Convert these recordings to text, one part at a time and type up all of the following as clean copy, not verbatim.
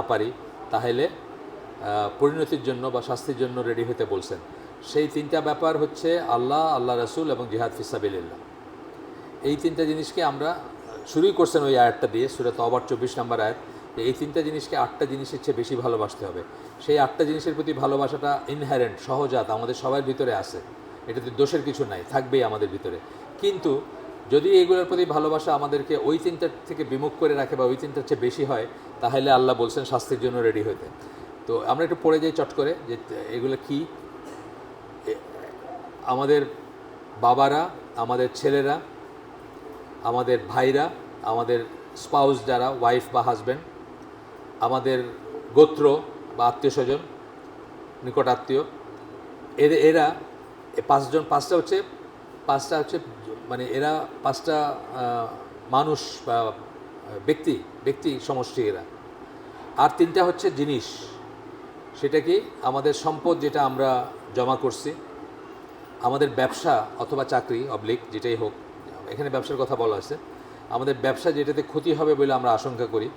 না পারি তাহলে পরিণতির জন্য বা শাস্তির জন্য রেডি হতে বলছেন। সেই তিনটা ব্যাপার হচ্ছে আল্লাহ, আল্লাহ রসুল এবং জিহাদ ফিসাবিলিল্লাহ। এই তিনটা জিনিসকে আমরা শুরুই করছেন ওই আয়াতটা দিয়ে, সূরা তওবার 24 নম্বর আয়াত, যে এই তিনটা জিনিসকে 8টা জিনিসের চেয়ে বেশি ভালোবাসতে হবে। সেই 8টা জিনিসের প্রতি ভালোবাসাটা ইনহেরেন্ট, সহজাত, আমাদের সবার ভিতরে আছে, এটাতে দোষের কিছু নাই, থাকবেই আমাদের ভিতরে। কিন্তু যদি এইগুলোর প্রতি ভালোবাসা আমাদেরকে ওই তিনটার থেকে বিমুখ করে রাখে বা ওই তিনটার চেয়ে বেশি হয়, তাহলে আল্লাহ বলছেন শাস্তির জন্য রেডি হতে। তো আমরা একটু পড়ে যাই চট করে যে এগুলো কি। আমাদের বাবারা, আমাদের ছেলেরা, আমাদের ভাইরা, আমাদের স্পাউস যারা ওয়াইফ বা হাজব্যান্ড, আমাদের গোত্র বা আত্মীয় স্বজন, নিকট আত্মীয়, এরা পাঁচটা হচ্ছে মানে এরা পাঁচটা মানুষ বা ব্যক্তি সমষ্টি এরা। আর তিনটা হচ্ছে জিনিস, সেটা কি আমাদের সম্পদ যেটা আমরা জমা করছি, আমাদের ব্যবসা অথবা চাকরি অবলিক যেটাই হোক, এখানে ব্যবসার কথা বলা আছে, আমাদের ব্যবসা যেটাতে ক্ষতি হবে বলে আমরা আশঙ্কা করি,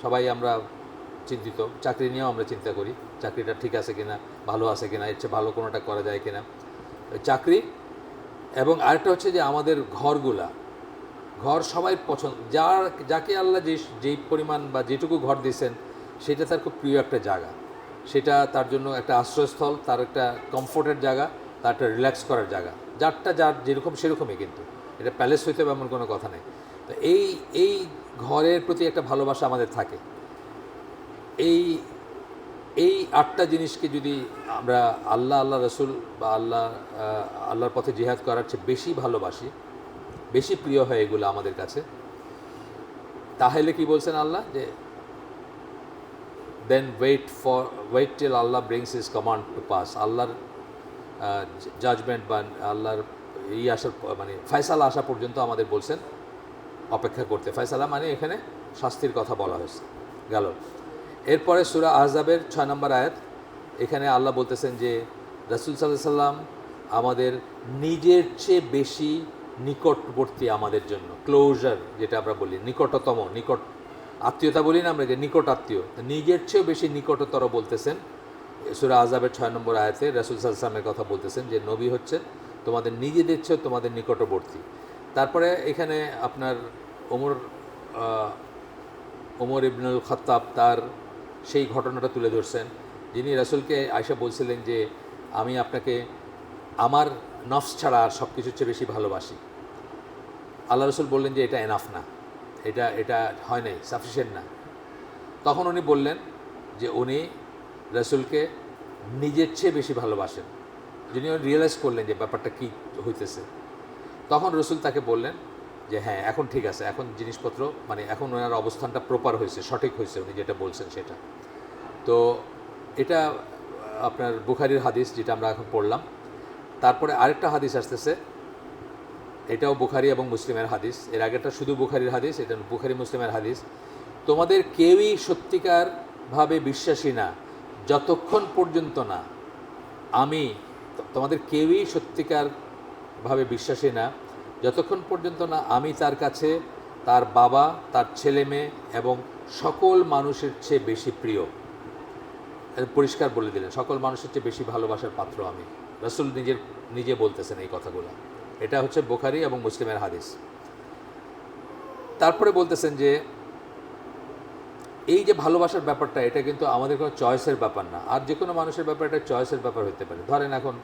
সবাই আমরা চিন্তিত, চাকরি নিয়েও আমরা চিন্তা করি চাকরিটা ঠিক আছে কিনা, ভালো আছে কিনা, এর চেয়ে ভালো কোনোটা করা যায় কিনা, চাকরি। এবং আরেকটা হচ্ছে যে আমাদের ঘর সবাই পছন্দ, যাকে আল্লাহ যেই পরিমাণ বা যেটুকু ঘর দিয়েছেন সেটা তার খুব প্রিয় একটা জায়গা, সেটা তার জন্য একটা আশ্রয়স্থল, তার একটা কমফোর্টের জায়গা, তার একটা রিল্যাক্স করার জায়গা, যার যেরকম সেরকমই, কিন্তু এটা প্যালেস হইতে হবে এমন কোনো কথা নেই। তো এই ঘরের প্রতি একটা ভালোবাসা আমাদের থাকে। এই 8টা জিনিসকে যদি আমরা আল্লাহ রসুল বা আল্লাহর পথে জিহাদ করার চেয়ে বেশি ভালোবাসি, বেশি প্রিয় হয় এগুলো আমাদের কাছে, তাহলে কি বলছেন আল্লাহ, যে then wait till Allah brings his command to pass. আল্লাহর জাজমেন্ট বা আল্লাহর আসার মানে ফয়সালা আসা পর্যন্ত আমাদের বলছেন অপেক্ষা করতে। ফয়সালা মানে এখানে শাস্তির কথা বলা হয়েছে গেল। এরপরে সূরা আহজাবের 6 নম্বর আয়াত, এখানে আল্লাহ বলতেছেন যে রাসূল সাল্লাল্লাহু আলাইহি সাল্লাম আমাদের নিজের চেয়ে বেশি নিকটবর্তী আমাদের জন্য, ক্লোজার যেটা আমরা বলি, নিকট আত্মীয়তা বলি না আমরা, যে নিকট আত্মীয়, নিজের চেয়েও বেশি নিকটতর বলতেছেন সূরা আহজাবের 6 নম্বর আয়াতে রাসূল সাল্লাল্লাহু আলাইহি সাল্লামের কথা বলতেছেন যে নবী হচ্ছেন তোমাদের নিজেদের চেয়েও তোমাদের নিকটবর্তী। তারপরে এখানে আপনার ওমর ইবনুল খাত্তাব তার সেই ঘটনাটা তুলে ধরছেন, যিনি রাসূলকে আয়েশা বলছিলেন যে আমি আপনাকে আমার নফস ছাড়া আর সব কিছুর চেয়ে বেশি ভালোবাসি। আল্লাহ রসুল বললেন যে এটা এনাফ না, এটা হয় নাই, সাফিসিয়েন্ট না। তখন উনি বললেন যে উনি রাসূলকে নিজের চেয়ে বেশি ভালোবাসেন। যিনি রিয়েলাইজ করলেন যে ব্যাপারটা কী হইতেছে, তখন রসুল তাকে বললেন যে হ্যাঁ এখন ঠিক আছে, এখন জিনিসপত্র মানে এখন ওনার অবস্থানটা প্রপার হয়েছে, সঠিক হয়েছে, উনি যেটা বলছেন সেটা। তো এটা আপনার বুখারীর হাদিস যেটা আমরা এখন পড়লাম। তারপরে আরেকটা হাদিস আসতেছে, এটাও বুখারী এবং মুসলিমের হাদিস। এর আগেরটা শুধু বুখারীর হাদিস, এটা বুখারী মুসলিমের হাদিস। তোমাদের কেউই সত্যিকারভাবে বিশ্বাসী না যতক্ষণ পর্যন্ত না তোমাদের কেউই সত্যিকারভাবে বিশ্বাসী না যতক্ষণ পর্যন্ত না আমি তার কাছে তার বাবা, তার ছেলে মেয়ে এবং সকল মানুষের চেয়ে বেশি প্রিয়। পরিষ্কার বলে দিলেন, সকল মানুষের চেয়ে বেশি ভালোবাসার পাত্র আমি। রাসূল নিজে বলতেছেন এই কথাগুলো। এটা হচ্ছে বুখারী এবং মুসলিমের হাদিস। তারপরে বলতেছেন যে এই যে ভালোবাসার ব্যাপারটা, এটা কিন্তু আমাদের কোনো চয়েসের ব্যাপার না। আর যে কোনো মানুষের ব্যাপার এটা চয়েসের ব্যাপার হতে পারে। ধরেন এখন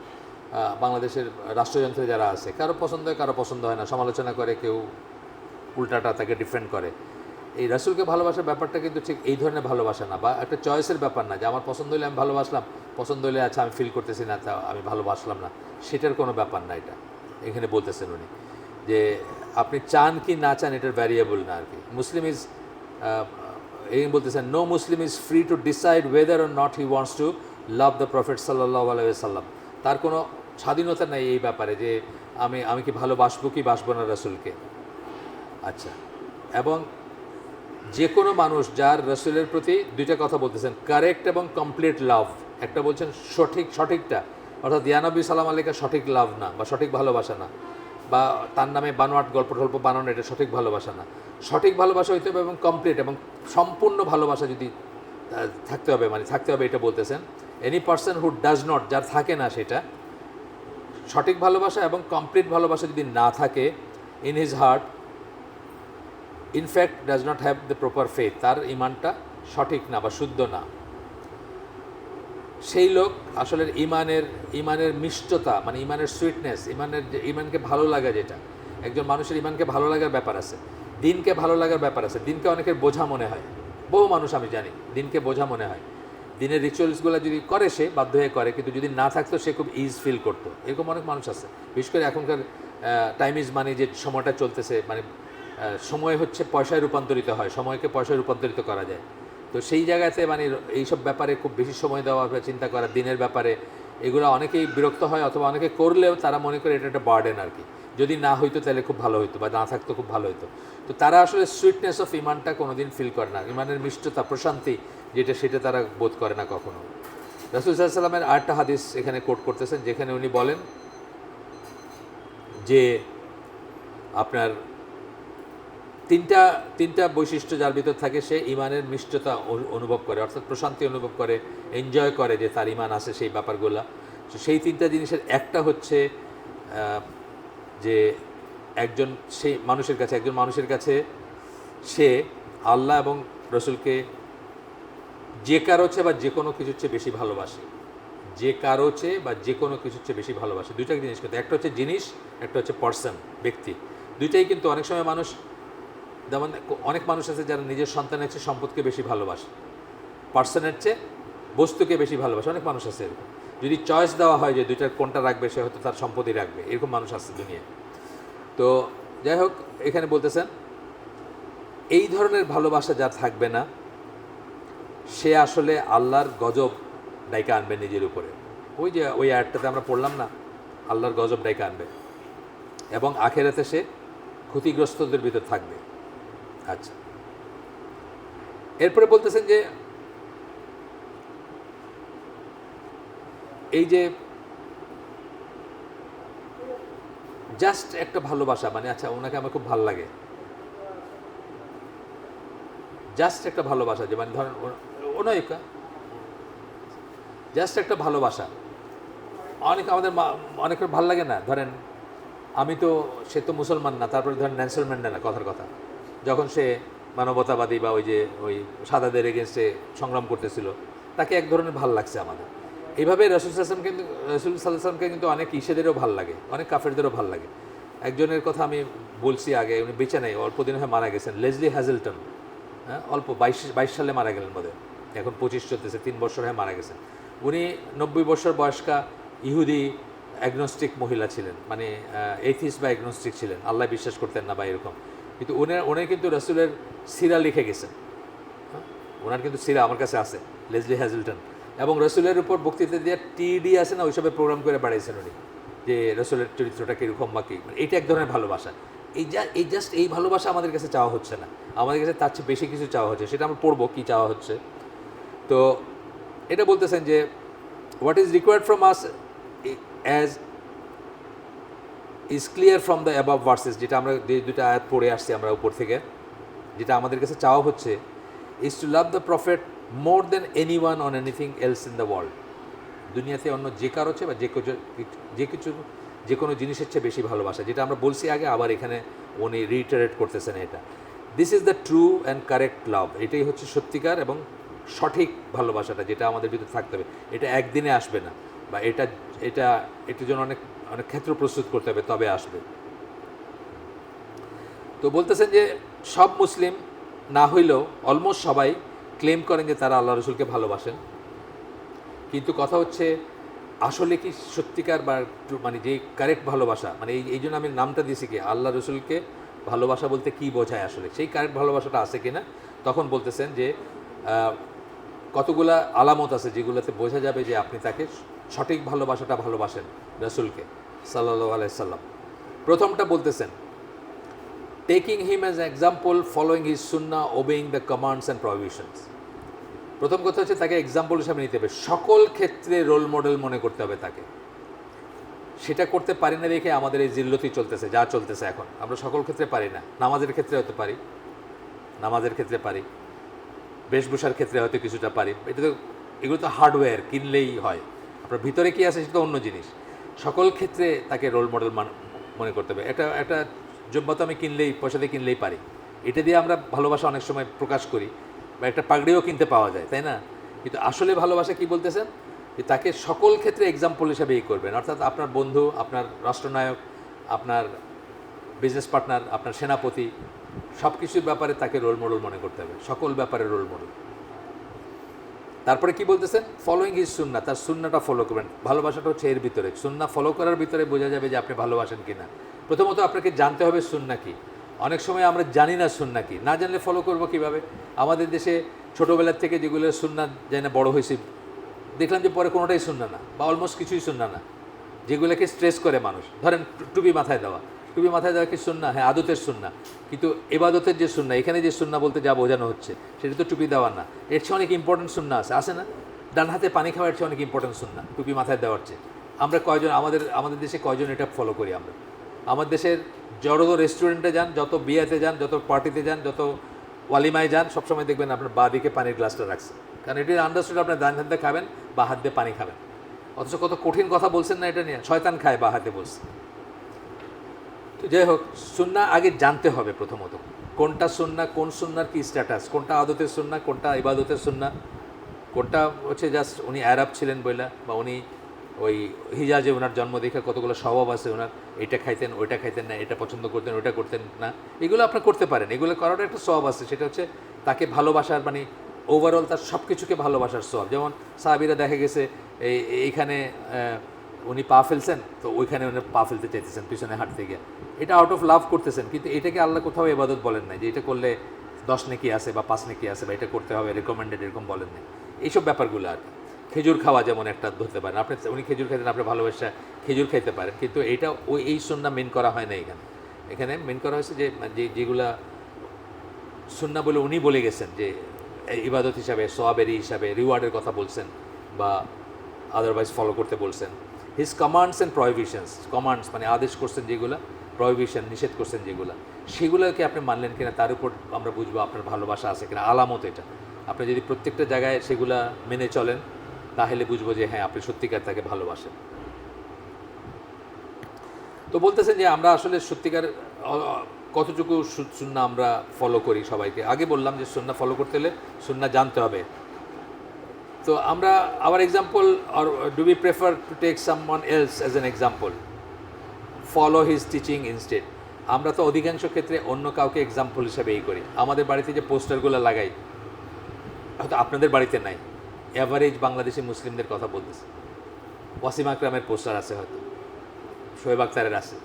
বাংলাদেশের রাষ্ট্রযন্ত্রে যারা আছে, কারো পছন্দ হয় কারো পছন্দ হয় না, সমালোচনা করে, কেউ উল্টাটা তাকে ডিফেন্ড করে। এই রাসূলকে ভালোবাসার ব্যাপারটা কিন্তু ঠিক এই ধরনের ভালোবাসা না, বা একটা চয়েসের ব্যাপার না যে আমার পছন্দ হলে আমি ভালোবাসলাম, পছন্দ হলে আচ্ছা আমি ফিল করতেছি না তা আমি ভালোবাসলাম না, সেটার কোনো ব্যাপার না। এটা এখানে বলতেছেন উনি যে আপনি চান কি না চান এটার ভ্যারিয়েবল না আর কি। মুসলিম ইজ এই বলতেছেন no Muslim is free to decide whether or not he wants to love the prophet সাল্লাল্লাহু আলাইহি ওয়াসাল্লাম। তার কোনো স্বাধীনতা নেই এই ব্যাপারে যে আমি কি ভালোবাসবো কি বাসবো না রাসূলকে। আচ্ছা, এবং যে কোনো মানুষ যার রাসূলের প্রতি দুইটা কথা বলতেছেন, কারেক্ট এবং কমপ্লিট লাভ। একটা বলছেন সঠিকটা, অর্থাৎ নবী সাল্লাল্লাহু আলাইহি সঠিক লাভ না বা সঠিক ভালোবাসা না, বা তার নামে বানোয়াট গল্প বানানো, এটা সঠিক ভালোবাসা না। সঠিক ভালোবাসা হইতে হবে এবং কমপ্লিট এবং সম্পূর্ণ ভালোবাসা যদি থাকতে হবে, মানে থাকতে হবে এটা বলতেছেন। Any person who does not, যার থাকে না সেটা, সঠিক ভালোবাসা এবং কমপ্লিট ভালোবাসা যদি না থাকে in his heart, in fact does not have the proper faith, তার ইমানটা সঠিক না বা শুদ্ধ না, সেই লোক আসলে ইমানের মিষ্টতা, মানে ইমানের সুইটনেস, ইমানকে ভালো লাগা, যেটা একজন মানুষের ইমানকে ভালো লাগার ব্যাপার আছে, দিনকে ভালো লাগার ব্যাপার আছে। দিনকে অনেকের বোঝা মনে হয়, বহু মানুষ আমি জানি দিনকে বোঝা মনে হয়। দিনের রিচুয়ালসগুলো যদি করে সে বাধ্য হয়ে করে, কিন্তু যদি না থাকতো সে খুব ইজ ফিল করতো। এরকম অনেক মানুষ আছে, বিশেষ করে এখনকার টাইম ইজ মানি, যে সময়টা চলতেছে, মানে সময় হচ্ছে পয়সায় রূপান্তরিত হয়, সময়কে পয়সায় রূপান্তরিত করা যায়। তো সেই জায়গাতে মানে এইসব ব্যাপারে খুব বেশি সময় দেওয়া বা চিন্তা করা দিনের ব্যাপারে, এগুলো অনেকেই বিরক্ত হয়, অথবা অনেকে করলেও তারা মনে করে এটা একটা বার্ডেন আর কি, যদি না হইতো তাহলে খুব ভালো হইতো, বা না থাকতো খুব ভালো হইতো। তো তারা আসলে সুইটনেস অফ ইমানটা কোনোদিন ফিল করে না, ইমানের মিষ্টতা, প্রশান্তি যেটা, সেটা তারা বোধ করে না কখনো। রাসূল সাল্লাল্লাহু আলাইহি ওয়াসাল্লামের আরেকটা হাদিস এখানে কোট করতেছেন, যেখানে উনি বলেন যে আপনার তিনটা বৈশিষ্ট্য যার ভিতর থাকে, সে ইমানের মিষ্টতা অনুভব করে, অর্থাৎ প্রশান্তি অনুভব করে, এনজয় করে যে তার ইমান আছে সেই ব্যাপারগুলো। তো সেই তিনটা জিনিসের একটা হচ্ছে যে একজন মানুষের কাছে সে আল্লাহ এবং রসুলকে যে কারো চেয়ে বা যে কোনো কিছুর চেয়ে বেশি ভালোবাসে, যে কারো চেয়ে বা যে কোনো কিছুর চেয়ে বেশি ভালোবাসে। দুইটা জিনিস কিন্তু, একটা হচ্ছে জিনিস, একটা হচ্ছে পার্সন, ব্যক্তি। দুইটাই কিন্তু অনেক সময় মানুষ, যেমন অনেক মানুষ আছে যারা নিজের সন্তানের চেয়ে সম্পদকে বেশি ভালোবাসে, পার্সনের চেয়ে বস্তুকে বেশি ভালোবাসে, অনেক মানুষ আছে এরকম। যদি চয়েস দেওয়া হয় যে দুইটার কোনটা রাখবে, সে হয়তো তার সম্পদই রাখবে, এরকম মানুষ আছে দুনিয়ায়। তো যাই হোক, এখানে বলতেছেন এই ধরনের ভালোবাসা যার থাকবে না, সে আসলে আল্লাহর গজব ডাইকা আনবে নিজের উপরে। ওই যে ওই আয়াতটাতে আমরা পড়লাম না, আল্লাহর গজব ডাইকা আনবে, এবং আখেরাতে সে ক্ষতিগ্রস্তদের ভিতর থাকবে। আচ্ছা, এরপরে বলতেছেন যে এই যে জাস্ট একটা ভালোবাসা, মানে আচ্ছা ওনাকে আমার খুব ভালো লাগে, জাস্ট একটা ভালোবাসা, যে মানে ধরেন অনেকা জাস্ট একটা ভালোবাসা, আমাদের অনেকের ভালো লাগে না। ধরেন সে তো মুসলমান না, তারপরে ধরেন নেলসন ম্যান্ডেলা, কথার কথা, যখন সে মানবতাবাদী বা ওই সাদাদের এগেনস্টে সংগ্রাম করতেছিল, তাকে এক ধরনের ভাল লাগছে আমাদের। এইভাবে রসুল সাল্লামকে কিন্তু অনেক ইসেদেরও ভাল লাগে, অনেক কাফেরদেরও ভাল লাগে। একজনের কথা আমি বলছি আগে, উনি বেঁচে নেই, অল্প দিন হয়ে মারা গেছেন, লেজলি হ্যাজেলটন। হ্যাঁ, অল্প 22 সালে মারা গেলেন বোধহয়, এখন 25 চলতেছে, 3 বছর হয়ে মারা গেছেন। উনি 90 বছর বয়স্কা ইহুদি অ্যাগনস্টিক মহিলা ছিলেন, মানে এথিস্ট বা অ্যাগনস্টিক ছিলেন, আল্লাহ বিশ্বাস করতেন না বা এরকম। কিন্তু উনি কিন্তু রসুলের সিরা লিখে গেছেন। ওনার কিন্তু সিরা আমার কাছে আছে, লেজলি হ্যাজেলটন, এবং রসুলের উপর বক্তৃতা দিয়ে টিডি আছে না, ওইসবে প্রোগ্রাম করে বাড়াইছেন উনি, যে রসুলের চরিত্রটা কীরকম বা কী। এটা এক ধরনের ভালোবাসা। এই ভালোবাসা আমাদের কাছে চাওয়া হচ্ছে না, আমাদের কাছে তার চেয়ে বেশি কিছু চাওয়া হচ্ছে, সেটা আমরা পড়বো কী চাওয়া হচ্ছে। তো এটা বলতেছেন যে what is required from us as is clear from the above versus, যেটা আমরা দুটা আয়াত পড়ে আসছি আমরা উপর থেকে, যেটা আমাদের কাছে চাওয়া হচ্ছে, is to love the prophet more than any one on anything else in the world. দুনিয়াতে অন্য যে কারো চেয়ে বা যে কোনো জিনিসের চেয়ে বেশি ভালোবাসা, যেটা আমরা বলছি আগে, আবার এখানে উনি রিটারেট করতেছেন এটা। This is the true and correct love, এটাই হচ্ছে সত্যিকার এবং সঠিক ভালোবাসাটা, যেটা আমাদের ভিতরে থাকতে হবে। এটা একদিনে আসবে না, বা এটার জন্য অনেক ক্ষেত্র প্রস্তুত করতে হবে, তবে আসবে। তো বলতেছেন যে সব মুসলিম না হইলেও অলমোস্ট সবাই ক্লেম করেন যে তারা আল্লাহ রসুলকে ভালোবাসেন, কিন্তু কথা হচ্ছে আসলে কি সত্যিকার বা মানে যে কারেক্ট ভালোবাসা, মানে এই জন্য আমি নামটা দিয়েছি কি আল্লাহ রসুলকে ভালোবাসা বলতে কী বোঝায়, আসলে সেই কারেক্ট ভালোবাসাটা আছে কিনা। তখন বলতেছেন যে কতগুলা আলামত আছে যেগুলোতে বোঝা যাবে যে আপনি তাকে সঠিক ভালোবাসাটা ভালোবাসেন, রসুলকে সাল্লাল্লাহু আলাইহি সাল্লাম। প্রথমটা বলতেছেন, taking him as example, following his সুন্নাহ, obeying the commands and provisions. প্রথম কথা হচ্ছে তাকে এক্সাম্পল হিসাবে নিতে হবে, সকল ক্ষেত্রে রোল মডেল মনে করতে হবে তাকে। সেটা করতে পারি না দেখে আমাদের এই জিল্লতি চলতেছে, যা চলতেছে এখন। আমরা সকল ক্ষেত্রে পারি না, নামাজের ক্ষেত্রে হতে পারি, বেশভূষার ক্ষেত্রে হয়তো কিছুটা পারি, এটা তো এগুলো তো হার্ডওয়্যার, কিনলেই হয়। আপনার ভিতরে কী আছে সেটা তো অন্য জিনিস। সকল ক্ষেত্রে তাকে রোল মডেল মনে করতে হবে। একটা জব্বা তো আমি কিনলেই, পয়সা দিয়ে কিনলেই পারি, এটা দিয়ে আমরা ভালোবাসা অনেক সময় প্রকাশ করি, বা একটা পাগড়িও কিনতে পাওয়া যায়, তাই না? কিন্তু আসলে ভালোবাসা কি বলতেছেন, যে তাকে সকল ক্ষেত্রে এক্সাম্পল হিসাবে করবেন, অর্থাৎ আপনার বন্ধু, আপনার রাষ্ট্রনায়ক, আপনার বিজনেস পার্টনার, আপনার সেনাপতি, সব কিছুর ব্যাপারে তাকে রোল মডেল মনে করতে হবে, সকল ব্যাপারে রোল মডেল। তারপরে কি বলতেছেন, ফলোয়িং হিজ সুন্না, তার সুন্নাটা ফলো করবেন। ভালোবাসাটা হচ্ছে এর ভিতরে, সুন্না ফলো করার ভিতরে বোঝা যাবে যে আপনি ভালোবাসেন কি না। প্রথমত আপনাকে জানতে হবে সুন্না কি। অনেক সময় আমরা জানি না সুন্না কি, না জানলে ফলো করবো কীভাবে? আমাদের দেশে ছোটোবেলার থেকে যেগুলো সুন্না যায় না বড়ো হয়েছে, দেখলাম যে পরে কোনোটাই সুন্না না, বা অলমোস্ট কিছুই সুন্না না, যেগুলোকে স্ট্রেস করে মানুষ। ধরেন টুপি মাথায় দেওয়া, টুপি মাথায় দেওয়া কি সুন্না? হ্যাঁ, আদতের সুন্না, কিন্তু এবাদতের যে সুন্না, এখানে যে সুন্না বলতে যা বোঝানো হচ্ছে সেটা তো টুপি দেওয়ার না, এর চেয়ে অনেক ইম্পর্টেন্ট সুন্না আছে না? ডান হাতে পানি খাওয়ার চেয়ে অনেক ইম্পর্টেন্ট সুন্না টুপি মাথায় দেওয়ার চেয়ে। আমরা কয়জন, আমাদের দেশে কয়জন এটা ফলো করি? আমরা আমার দেশের যত রেস্টুরেন্টে যান, যত বিয়েতে যান, যত পার্টিতে যান, যত ওয়ালিমায় যান, সবসময় দেখবেন আপনার বাঁ দিকে পানির গ্লাসটা রাখছে, কারণ এটি আন্ডারস্টুড আপনার ডান হাতে খাবেন, বা হাত দিয়ে পানি খাবেন। অথচ কত কঠিন কথা বলছেন না এটা নিয়ে, শয়তান খায় বা হাতে বলছে। তো যাই হোক, সুন্না আগে জানতে হবে প্রথমত, কোনটা সুন্না, কোন সুন্নার কি স্ট্যাটাস, কোনটা আদতের সুন্না, কোনটা ইবাদতের সুন্না, কোনটা হচ্ছে জাস্ট উনি আরব ছিলেন বইলা, বা উনি ওই হিজাজে ওনার জন্ম দেখে কতগুলো স্বভাব আছে ওনার, এটা খাইতেন ওইটা খাইতেন না, এটা পছন্দ করতেন ওইটা করতেন না, এগুলো আপনি করতে পারেন, এগুলো করার একটা স্বভাব আছে, সেটা হচ্ছে তাকে ভালোবাসার, মানে ওভারঅল তার সব কিছুকে ভালোবাসার স্বভাব। যেমন সাহাবীরা দেখা গেছে এইখানে উনি পা ফেলছেন, তো ওইখানে উনি পা ফেলতে চাইতেছেন পিছনে হাঁটতে গিয়ে, এটা আউট অফ লাভ করতেছেন, কিন্তু এটাকে আল্লাহ কোথাও ইবাদত বলেন নাই, যে এটা করলে 10 নেকি আছে বা 5 নেকি আছে, বা এটা করতে হবে রেকমেন্ডেড, এরকম বলেন নাই। এইসব ব্যাপারগুলো আর কি। খেজুর খাওয়া যেমন একটা ধরতে পারেন, আপনি উনি খেজুর খাইতেন, আপনি ভালোবাসা খেজুর খাইতে পারেন, কিন্তু এটা এই সুন্নাহ মেন করা হয় না এখানে। এখানে মেন করা হয়েছে যে যেগুলা সুন্নাহ বলে উনি বলে গেছেন, যে ইবাদত হিসাবে, সোয়াবেরি হিসাবে, রিওয়ার্ডের কথা বলছেন, বা আদারওয়াইজ ফলো করতে বলছেন। হিজ কমান্ডস অ্যান্ড প্রহিবিশনস, কমান্ডস মানে আদেশ করছেন যেগুলো, প্রহিবিশন নিষেধ করছেন যেগুলো, সেগুলোকে আপনি মানলেন কিনা, তার উপর আমরা বুঝবো আপনার ভালোবাসা আছে কিনা। আলামত এটা, আপনি যদি প্রত্যেকটা জায়গায় সেগুলা মেনে চলেন, তাহলে বুঝবো যে হ্যাঁ, আপনি সত্যিকার তাকে ভালোবাসেন। তো বলতেছেন যে আমরা আসলে সত্যিকার কতটুকু সুন্নাহ আমরা ফলো করি সবাইকে। আগে বললাম যে সুন্নাহ ফলো করতে হলে সুন্নাহ জানতে হবে। তো আমরা our example, or do we prefer to take someone else as an example, follow his teaching instead? আমরা তো অধিকাংশ ক্ষেত্রে অন্য কাউকে এক্সাম্পল হিসাবেই করি। আমাদের বাড়িতে যে পোস্টারগুলো লাগাই, হয়তো আপনাদের বাড়িতে নাই, অ্যাভারেজ বাংলাদেশি মুসলিমদের কথা বলতেছে। ওয়াসিম আকরামের পোস্টার আছে, হয়তো শোয়েব আখতারের আছে,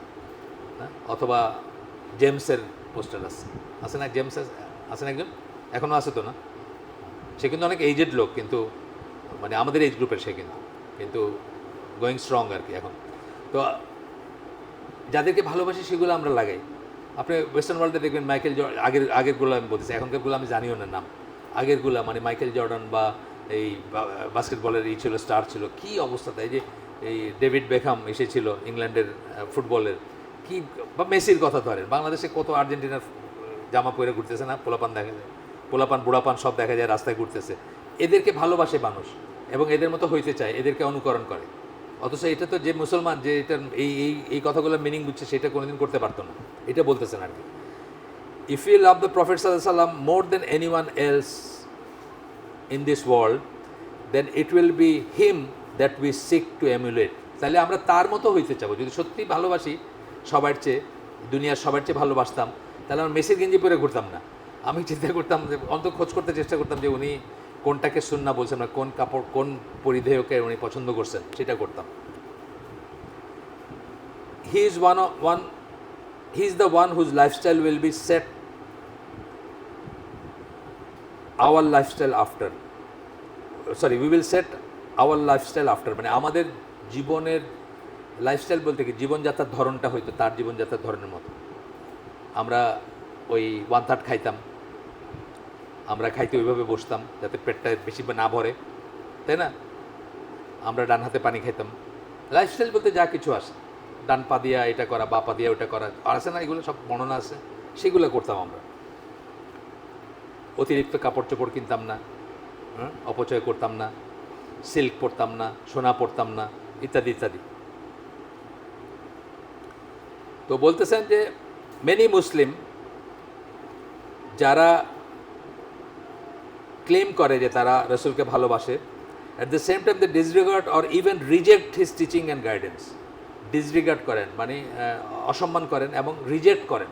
হ্যাঁ, অথবা জেমসের পোস্টার আছে না? জেমস আছেন একজন, এখনও আছে তো না? সে কিন্তু অনেক এইজেড লোক, কিন্তু মানে আমাদের এজ গ্রুপের, সে কিন্তু গোয়িং স্ট্রং আর কি এখন। তো যাদেরকে ভালোবাসি সেগুলো আমরা লাগাই। আপনি ওয়েস্টার্ন ওয়ার্ল্ডে দেখবেন মাইকেল আগেরগুলো আমি বলতেছি, এখনকারগুলো আমি জানিও না নাম। আগেরগুলো মানে মাইকেল জর্ডান বা এই বাস্কেটবলের ছিল, স্টার ছিল, কী অবস্থা! তাই যে এই ডেভিড বেকহাম এসেছিল ইংল্যান্ডের ফুটবলের, কি, বা মেসির কথা ধরেন, বাংলাদেশে কত আর্জেন্টিনার জামা পরে ঘুরতেছে না, পোলাপান দেখা যায়, পোলাপান বুড়াপান সব দেখা যায় রাস্তায় ঘুরতেছে। এদেরকে ভালোবাসে মানুষ, এবং এদের মতো হইতে চায়, এদেরকে অনুকরণ করে। অথচ এটা তো যে মুসলমান, যে এটা এই কথাগুলোর মিনিং বুঝছে, সেটা কোনোদিন করতে পারতো না। এটা বলতেছেন আর কি। If you love the prophet সাল্লাল্লাহু আলাইহি ওয়াসাল্লাম more than anyone else in this world, then it will be him that we seek to emulate. তাহলে আমরা তার মতো হইতে চাবো। যদি সত্যি ভালোবাসি সবার চেয়ে, দুনিয়ার সবার চেয়ে ভালোবাসতাম, তাহলে আমার মেসির গেঞ্জি পরে ঘুরতাম না। আমি চিন্তা করতাম, যে অন্তত খোঁজ করতে চেষ্টা করতাম যে উনি কোনটাকে সুন্নাহ বলছেন, না কোন কাপড়, কোন পরিধেয়কে উনি পছন্দ করছেন, সেটা করতাম। He is the one whose lifestyle will be set our lifestyle after. Sorry, we will set our lifestyle after, মানে আমাদের জীবনের লাইফস্টাইল বলতে কি, জীবনযাত্রার ধরনটা হয়তো তার জীবনযাত্রার ধরনের মতো। আমরা ওই 1/3 খাইতাম, আমরা খাইতে ওইভাবে বসতাম যাতে পেটটা বেশি না ভরে, তাই না? আমরা ডান হাতে পানি খাইতাম। লাইফস্টাইল বলতে যা কিছু আসে, ডান পা দিয়া এটা করা, বা পা দিয়া ওটা করা, আর আছে না, এগুলো সব বর্ণনা আছে, সেগুলো করতাম আমরা। অতিরিক্ত কাপড় চোপড় কিনতাম না, অপচয় করতাম না, সিল্ক পরতাম না, সোনা পরতাম না, ইত্যাদি ইত্যাদি। তো বলতেছেন যে মেনি মুসলিম যারা ক্লেম করে যে তারা রসুলকে ভালোবাসে, at the same time they disregard or even reject his teaching and guidance. Disregard করেন মানে অসম্মান করেন এবং রিজেক্ট করেন।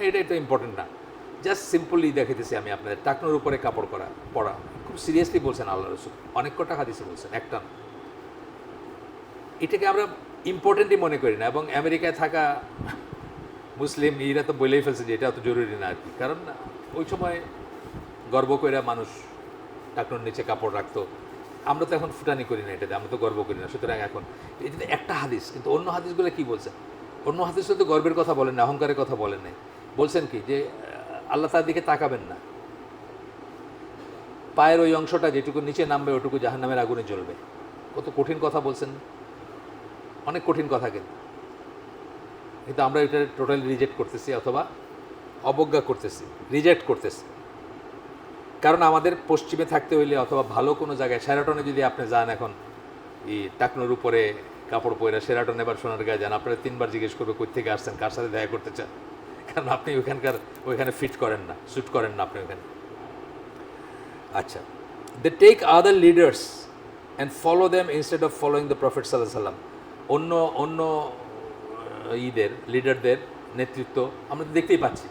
এটা তো ইম্পর্টেন্ট না, জাস্ট সিম্পলি দেখাইতেছি আমি আপনাদের। টাকনোর উপরে কাপড় পরা খুব সিরিয়াসলি বলছেন আল্লাহ রসুল, অনেক কটা হাদিসে বলছেন, একটা না। এটাকে আমরা ইম্পর্টেন্টই মনে করি না, এবং আমেরিকায় থাকা মুসলিম এরা তো বলেই ফেলছে যে এটা অত জরুরি না আর কি, কারণ ওই সময় গর্ব করে মানুষ টাকনোর নিচে কাপড় রাখতো। আমরা তো এখন ফুটানি করি না এটাতে, আমরা তো গর্ব করি না। সুতরাং এখন এটাতে একটা হাদিস, কিন্তু অন্য হাদিসগুলো কি বলছে? অন্য হাদিসে তো গর্বের কথা বলেন না, অহংকারের কথা বলেন নাই। বলছেন কি যে আল্লাহ তার দিকে তাকাবেন না, পায়ের ওই অংশটা যেটুকু নিচে নামবে ওটুকু জাহান্নামের আগুনে জ্বলবে। কত কঠিন কথা বলছেন, অনেক কঠিন কথা, কিন্তু আমরা এটা টোটালি রিজেক্ট করতেছি অথবা অবজ্ঞা করতেছি, রিজেক্ট করতেছি। কারণ আমাদের পশ্চিমে থাকতে হইলে অথবা ভালো কোনো জায়গায়, শেরাটনে যদি আপনি যান এখন, এই টাকনোর উপরে কাপড় পরে শেরাটনে এবার সোনার গায়ে যান, আপনারা 3বার জিজ্ঞেস করবে কই থেকে আসছেন, কার সাথে দেখা করতে চান, কারণ আপনি ওইখানে ফিট করেন না, শ্যুট করেন না আপনি ওইখানে। আচ্ছা, they take other leaders and follow them instead of following the prophet সাল্লাল্লাহু আলাইহি সাল্লাম। অন্য লিডারদের নেতৃত্ব আমরা তো দেখতেই পাচ্ছি।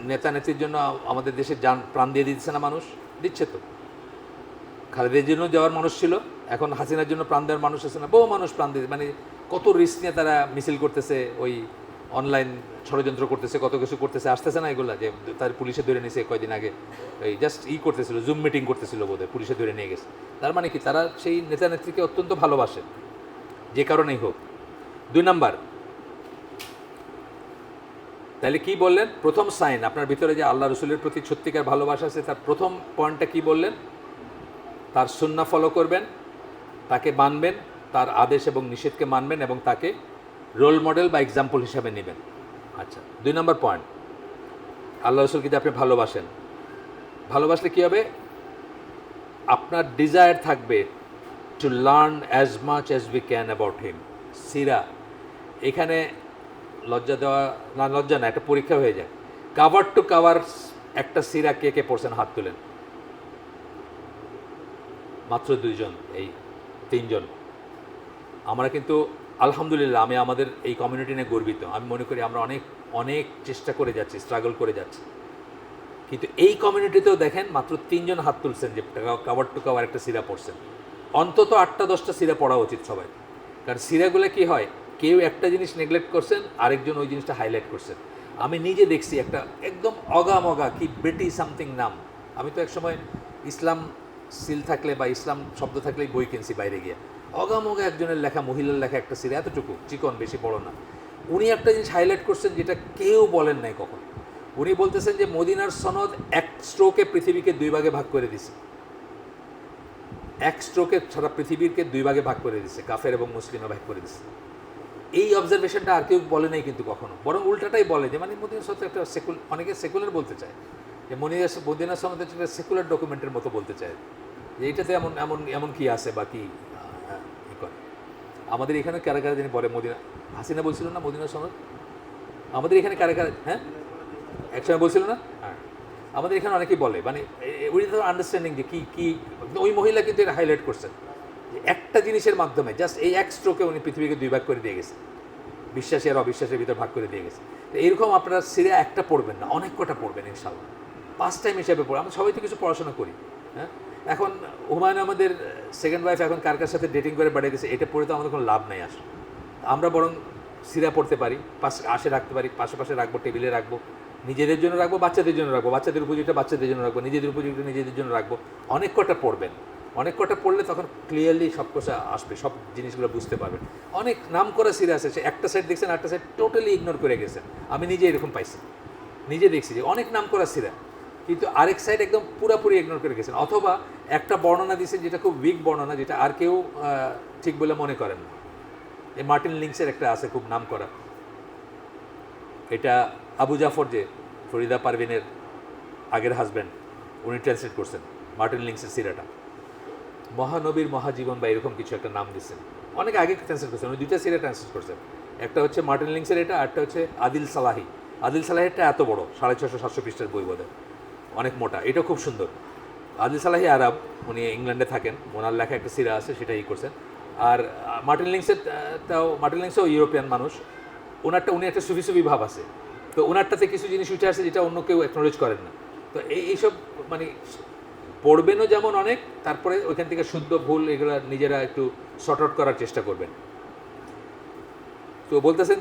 নেতা নেত্রীর জন্য আমাদের দেশে প্রাণ দিয়ে দিচ্ছে না মানুষ? দিচ্ছে তো। খালেদের জন্য যাওয়ার মানুষ ছিল, এখন হাসিনার জন্য প্রাণ দেওয়ার মানুষ আছে না? বহু মানুষ প্রাণ দিয়ে, মানে কত রিস্ক নিয়ে তারা মিছিল করতেছে, ওই অনলাইন ষড়যন্ত্র করতেছে, কত কিছু করতেছে, আসতেছে না এগুলা? যে তার পুলিশে ধরে নিয়েছে কয়দিন আগে, এই জাস্ট করতেছিল, জুম মিটিং করতেছিল বোধহয়, পুলিশে ধরে নিয়ে গেছে। তার মানে কি, তারা সেই নেতা নেত্রীকে অত্যন্ত ভালোবাসে, যে কারণেই হোক। 2 নাম্বার, তাহলে কি বললেন? প্রথম সাইন আপনার ভিতরে যে আল্লাহ রসুলের প্রতি সত্যিকার ভালোবাসা আছে, তার প্রথম পয়েন্টটা কি বললেন? তার সুন্নাহ ফলো করবেন, তাকে মানবেন, তার আদেশ এবং নিষেধকে মানবেন এবং তাকে রোল মডেল বা এক্সাম্পল হিসাবে নেবেন। আচ্ছা, 2 নম্বর পয়েন্ট, আল্লাহ রসুলকে যে আপনি ভালোবাসেন, ভালোবাসলে কী হবে? আপনার ডিজায়ার থাকবে to learn as much as we can about him. সিরা, এখানে লজ্জা দেওয়া না, লজ্জা না, একটা পরীক্ষা হয়ে যায়। কাভার টু কাভার একটা সিরা কে কে পড়ছেন? হাত তুলেন। মাত্র 2 জন, এই 3 জন। আমরা কিন্তু আলহামদুলিল্লাহ, আমি আমাদের এই কমিউনিটি নিয়ে গর্বিত। আমি মনে করি আমরা অনেক অনেক চেষ্টা করে যাচ্ছি, স্ট্রাগল করে যাচ্ছি, কিন্তু এই কমিউনিটিতেও দেখেন মাত্র 3 জন হাত তুলছেন যে কাভার টু কাভার একটা সিরা পড়ছেন। অন্তত 8টা-10টা সিরা পড়া উচিত সবাই, কারণ সিরাগুলো কি হয়, কেউ একটা জিনিস নেগলেক্ট করছেন, আরেকজন ওই জিনিসটা হাইলাইট করছেন। আমি নিজে দেখছি একটা একদম অগামগা কি বেটি সামথিং নাম, আমি তো একসময় ইসলাম সিল থাকলে বা ইসলাম শব্দ থাকলেই বই কিনছি বাইরে গিয়ে। অগামগা একজনের লেখা, মহিলার লেখা একটা সিরা, এতটুকু চিকন, বেশি বড় না। উনি একটা জিনিস হাইলাইট করছেন যেটা কেউ বলেন নাই কখন। উনি বলতেছেন যে মদিনার সনদ এক স্ট্রোকে পৃথিবীকে 2 ভাগে ভাগ করে দিছে। এক স্ট্রোকে সারা পৃথিবীকে 2 ভাগে ভাগ করে দিছে, কাফের এবং মুসলিমে ভাগ করে দিছে। এই অবজারভেশনটা আর কেউ বলে নাই কিন্তু কখনো, বরং উল্টাটাই বলে যে মানে মদিনার সনদ একটা অনেকে সেকুলার বলতে চায়, যে মদিনার সনদ একটা সেকুলার ডকুমেন্টের মতো বলতে চায়, যে এইটাতে এমন এমন এমন কি আছে বা কি করে। আমাদের এখানে কারা কারা যিনি বলে মদিনা, হাসিনা বলছিল না মদিনার সনদ? আমাদের এখানে কারা কারা, হ্যাঁ একসময় বলছিল না? হ্যাঁ, আমাদের এখানে অনেকেই বলে, মানে উইথ আন্ডারস্ট্যান্ডিং যে কী কী। ওই মহিলা কিন্তু এটা হাইলাইট করছেন যে একটা জিনিসের মাধ্যমে জাস্ট এই এক স্ট্রোকে উনি পৃথিবীকে 2 ভাগ করে দিয়ে গেছে, বিশ্বাসী আর অবিশ্বাসের ভিতরে ভাগ করে দিয়ে গেছে। তো এরকম আপনারা সিরিয়া একটা পড়বেন না, অনেক কটা পড়বেন ইনশাল্লাহ, 5 টাইম হিসাবে পড়ে। আমরা সবাই তো কিছু পড়াশোনা করি। হ্যাঁ, এখন হুমায়ুন আমাদের সেকেন্ড ওয়াইফ এখন কার কার সাথে ডেটিং করে বাড়িয়ে দিয়েছে, এটা পড়ে তো আমাদের কোনো লাভ নেই আসলে। আমরা বরং সিরা পড়তে পারি, আশে রাখতে পারি, পাশে রাখবো, টেবিলে রাখবো, নিজেদের জন্য রাখবো, বাচ্চাদের জন্য রাখবো, বাচ্চাদের উপযোগীটা বাচ্চাদের জন্য রাখবো, নিজেদের উপযোগীটা নিজেদের জন্য রাখবো। অনেক কটা পড়বেন, অনেক কটা পড়লে তখন ক্লিয়ারলি সব কিছু আসবে, সব জিনিসগুলো বুঝতে পারবেন। অনেক নাম করা সিরা আছে, সে একটা সাইড দেখছেন, একটা সাইড টোটালি ইগনোর করে গেছেন। আমি নিজে এরকম পাইছি, নিজে দেখছি যে অনেক নাম করা সিরা, কিন্তু আরেক সাইড একদম পুরাপুরি ইগনোর করে গেছেন, অথবা একটা বর্ণনা দিয়েছেন যেটা খুব উইক বর্ণনা, যেটা আর কেউ ঠিক বলে মনে করেন না। এই মার্টিন লিংসের একটা আছে খুব নাম করা, এটা আবু জাফর যে ফরিদা পারভিনের আগের হাজব্যান্ড, উনি ট্রান্সলেট করছেন মার্টিন লিংসের সিরাটা, মহানবীর মহাজীবন বা এরকম কিছু একটা নাম দিচ্ছেন, অনেক আগে ট্রান্সলেট করছেন, উনি দুইটা সিরা ট্রান্সলেট করছেন। একটা হচ্ছে মার্টিন লিংসের এটা, আরটা হচ্ছে আদিল সালাহি। আদিল সালাহিরটা এত বড়, 650-700 পৃষ্ঠার বই বোধহয়, অনেক মোটা, এটা খুব সুন্দর। আদিল সালাহি আরব, উনি ইংল্যান্ডে থাকেন, ওনার লেখা একটা সিরা আছে, সেটাই করছেন। আর মার্টিন লিংসও ইউরোপিয়ান মানুষ, ওনারটা উনি একটা সুফি ভাব আছে, তো ওনারটাতে কিছু জিনিস উঠে আসে যেটা অন্য কেউ অ্যাকনোলেজ করেন না। তো এইসব মানে পড়বেনও যেমন অনেক, তারপরে ওইখান থেকে শুদ্ধ ভুল এগুলো নিজেরা একটু শর্ট আউট করার চেষ্টা করবেন। তো বলতেছেন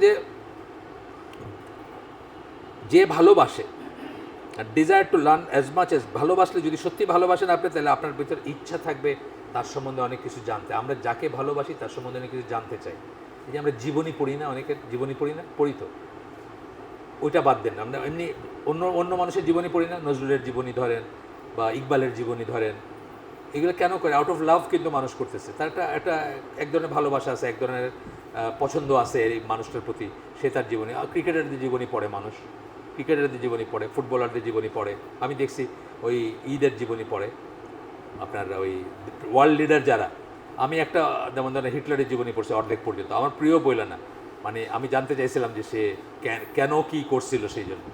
যে ভালোবাসে, desire to learn as much as, ভালোবাসলে, যদি সত্যি ভালোবাসেন আপনি, তাহলে আপনার ভিতর ইচ্ছা থাকবে তার সম্বন্ধে অনেক কিছু জানতে। আমরা যাকে ভালোবাসি তার সম্বন্ধে অনেক কিছু জানতে চাই। এই যে আমরা জীবনী পড়ি না, অনেকের জীবনী পড়ি না, পড়ি তো, ওইটা বাদ দেন। আমরা এমনি অন্য মানুষের জীবনী পড়ি না, নজরুলের জীবনী ধরেন বা ইকবালের জীবনী ধরেন, এগুলো কেন করে? আউট অফ লাভ কিন্তু মানুষ করতেছে, তার একটা এক ধরনের ভালোবাসা আছে, এক ধরনের পছন্দ আছে এই মানুষটার প্রতি, সে তার জীবনী। ক্রিকেটারদের জীবনী পড়ে মানুষ, ক্রিকেটারদের জীবনী পড়ে, ফুটবলারদের জীবনী পড়ে, আমি দেখছি ওই ঈদের জীবনী পড়ে, আপনার ওই ওয়ার্ল্ড লিডার যারা, আমি একটা যেমন ধরেন হিটলারের জীবনী পড়ছি অর্ধেক পর্যন্ত, আমার প্রিয় বইলা না, মানে আমি জানতে চাইছিলাম যে সে কেন কী করছিল, সেই জন্য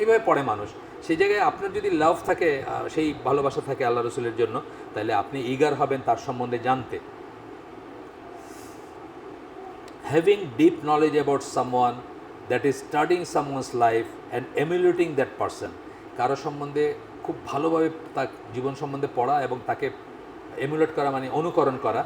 এইভাবে পড়ে মানুষ। সেই জায়গায় আপনার যদি লাভ থাকে, সেই ভালোবাসা থাকে আল্লাহ রসুলের জন্য, তাহলে আপনি ইগার হবেন তার সম্বন্ধে জানতে। Having deep knowledge about someone, that is studying someone's life and emulating that person, কারো সম্বন্ধে খুব ভালোভাবে তার জীবন সম্বন্ধে পড়া এবং তাকে এমুলেট করা মানে অনুকরণ করা,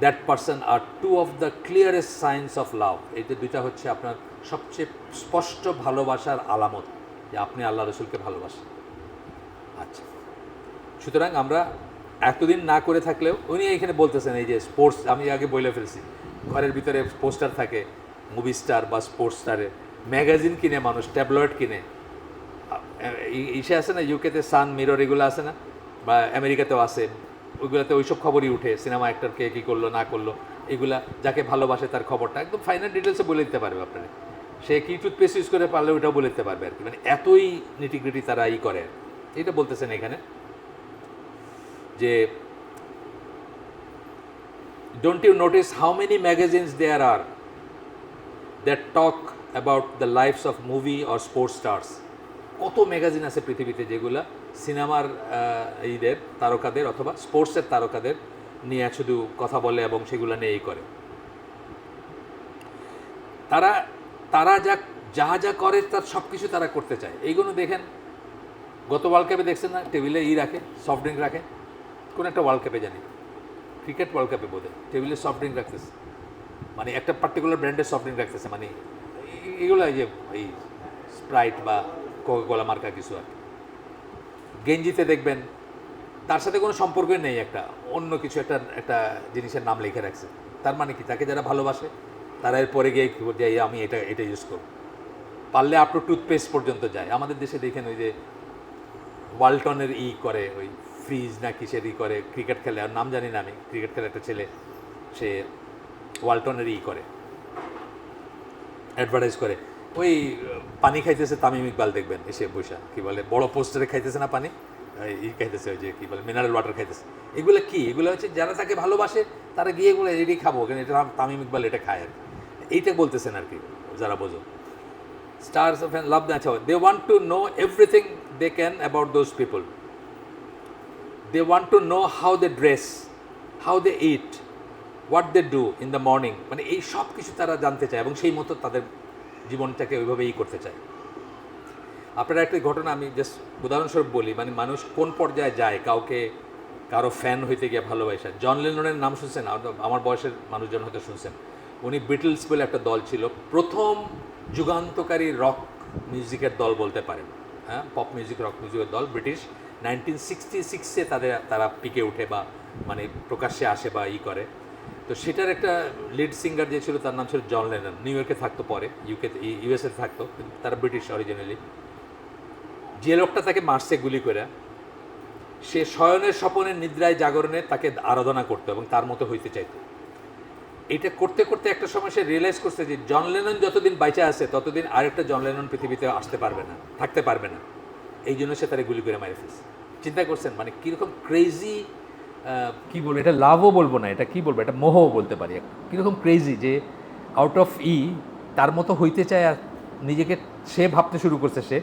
that person are two of the clearest signs of love. এই যে দুইটা হচ্ছে আপনার সবচেয়ে স্পষ্ট ভালোবাসার আলামত, যে আপনি আল্লাহ রসুলকে ভালোবাসেন। আচ্ছা, সুতরাং আমরা এতদিন না করে থাকলেও, উনি এইখানে বলতেছেন এই যে স্পোর্টস, আমি আগে বলে ফেলছি, ঘরের ভিতরে পোস্টার থাকে মুভি স্টার বা স্পোর্টস স্টারের, ম্যাগাজিন কিনে মানুষ, ট্যাবলয়েড কিনে, ইসে আছে না ইউকেতে সান, মিরর, এগুলো আছে না, বা আমেরিকাতেও আছে, ওইগুলোতে ওইসব খবরই উঠে, সিনেমা অ্যাক্টর কে কী করলো না করলো, এগুলা যাকে ভালোবাসে তার খবরটা একদম ফাইনাল ডিটেলসে বলে দিতে পারবে আপনারা। সে কী টুথপেস্ট ইউজ করে পারলে ওইটাও বলে দিতে পারবে আর কি, মানে এতই নিটিগ্রিটি তারা করে। এটা বলতেছেন এখানে যে don't you notice how many magazines there are that talk about the lifes of movie or sports stars. কত ম্যাগাজিন আছে পৃথিবীতে যেগুলো সিনেমার এইদের তারকাদের অথবা স্পোর্টসের তারকাদের নিয়ে শুধু কথা বলে এবং সেগুলো নিয়েই করে। তারা তারা যা করে তার সব কিছু তারা করতে চায়। এইগুলো দেখেন, গত ওয়ার্ল্ড কাপে দেখছেন না, টেবিলে রাখে, সফট ড্রিঙ্ক রাখে, কোন একটা ওয়ার্ল্ড কাপে জানি, ক্রিকেট ওয়ার্ল্ড কাপে বোধ হয়, টেবিলে সফট ড্রিঙ্ক রাখতেছে, মানে একটা পার্টিকুলার ব্র্যান্ডের সফট ড্রিঙ্ক রাখতেছে, মানে এগুলো এই যে এই স্প্রাইট বা কোকাকোলা মার্কা কিছু আর কি। গেঞ্জিতে দেখবেন তার সাথে কোনো সম্পর্কই নেই, একটা অন্য কিছু একটা জিনিসের নাম লিখে রাখছে। তার মানে কি, তাকে যারা ভালোবাসে তারা এরপরে গিয়ে কী করছে, আমি এটা ইউজ করব, পারলে আপনার টুথপেস্ট পর্যন্ত যায়। আমাদের দেশে দেখেন ওই যে ওয়ালটনের করে, ওই ফ্রিজ না কিসের করে, ক্রিকেট খেলে, আর নাম জানি না আমি, ক্রিকেট খেলে একটা ছেলে, সে ওয়ালটনের করে অ্যাডভার্টাইজ করে, ওই পানি খাইতেছে তামিম ইকবাল, দেখবেন এসে বৈশা কী বলে, বড় পোস্টারে খাইতেছে না পানি, খাইতেছে ওই যে কী বলে মিনারেল ওয়াটার খাইতেছে। এগুলো কি, এগুলো হচ্ছে যারা তাকে ভালোবাসে তারা গিয়ে এগুলো এটাই খাবো, কেন এটা তামিম ইকবাল এটা খায় আর কি, এইটা বলতেছেন আর কি যারা বোঝো। Stars of love, they want to know everything they can about those people. They want to know how they dress, how they eat, what they do in the morning, মানে এই সব কিছু তারা জানতে চায় এবং সেই মতো তাদের জীবনটাকে ওইভাবেই করতে চায়। আপনারা একটা ঘটনা আমি জাস্ট উদাহরণস্বরূপ বলি, মানে মানুষ কোন পর্যায়ে যায় কারো ফ্যান হইতে গিয়ে ভালোবাসা। জন লেননের নাম শুনছেন? আমার বয়সের মানুষজন হয়তো শুনছেন। উনি বিটলস বলে একটা দল ছিল, প্রথম যুগান্তকারী রক মিউজিকের দল বলতে পারেন, হ্যাঁ, পপ মিউজিক, রক মিউজিকের দল, ব্রিটিশ। 1966-এ তারা পিকে উঠে বা মানে প্রকাশ্যে আসে বা করে। তো সেটার একটা লিড সিঙ্গার যে ছিল তার নাম ছিল জন লেনন। নিউ ইয়র্কে থাকতো, পরে ইউএসএ থাকতো, কিন্তু তারা ব্রিটিশ অরিজিনালি। যে লোকটা তাকে মারছে গুলি করে, সে শয়নের স্বপনের নিদ্রায় জাগরণে তাকে আরাধনা করতো এবং তার মতো হইতে চাইতো। এটা করতে করতে একটা সময় সে রিয়েলাইজ করছে যে জন লেনন যতদিন বাইচা আছে ততদিন আরেকটা জন লেনন পৃথিবীতে আসতে পারবে না, থাকতে পারবে না। এই জন্য সে তারা গুলি করে মারি ফেলছে। চিন্তা করছেন মানে কীরকম ক্রেজি, কী বলবো, এটা লাভও বলবো না, এটা কী বলবো, এটা মোহও বলতে পারি। কীরকম ক্রেজি যে আউট অফ তার মতো হইতে চায় আর নিজেকে সে ভাবতে শুরু করছে সে,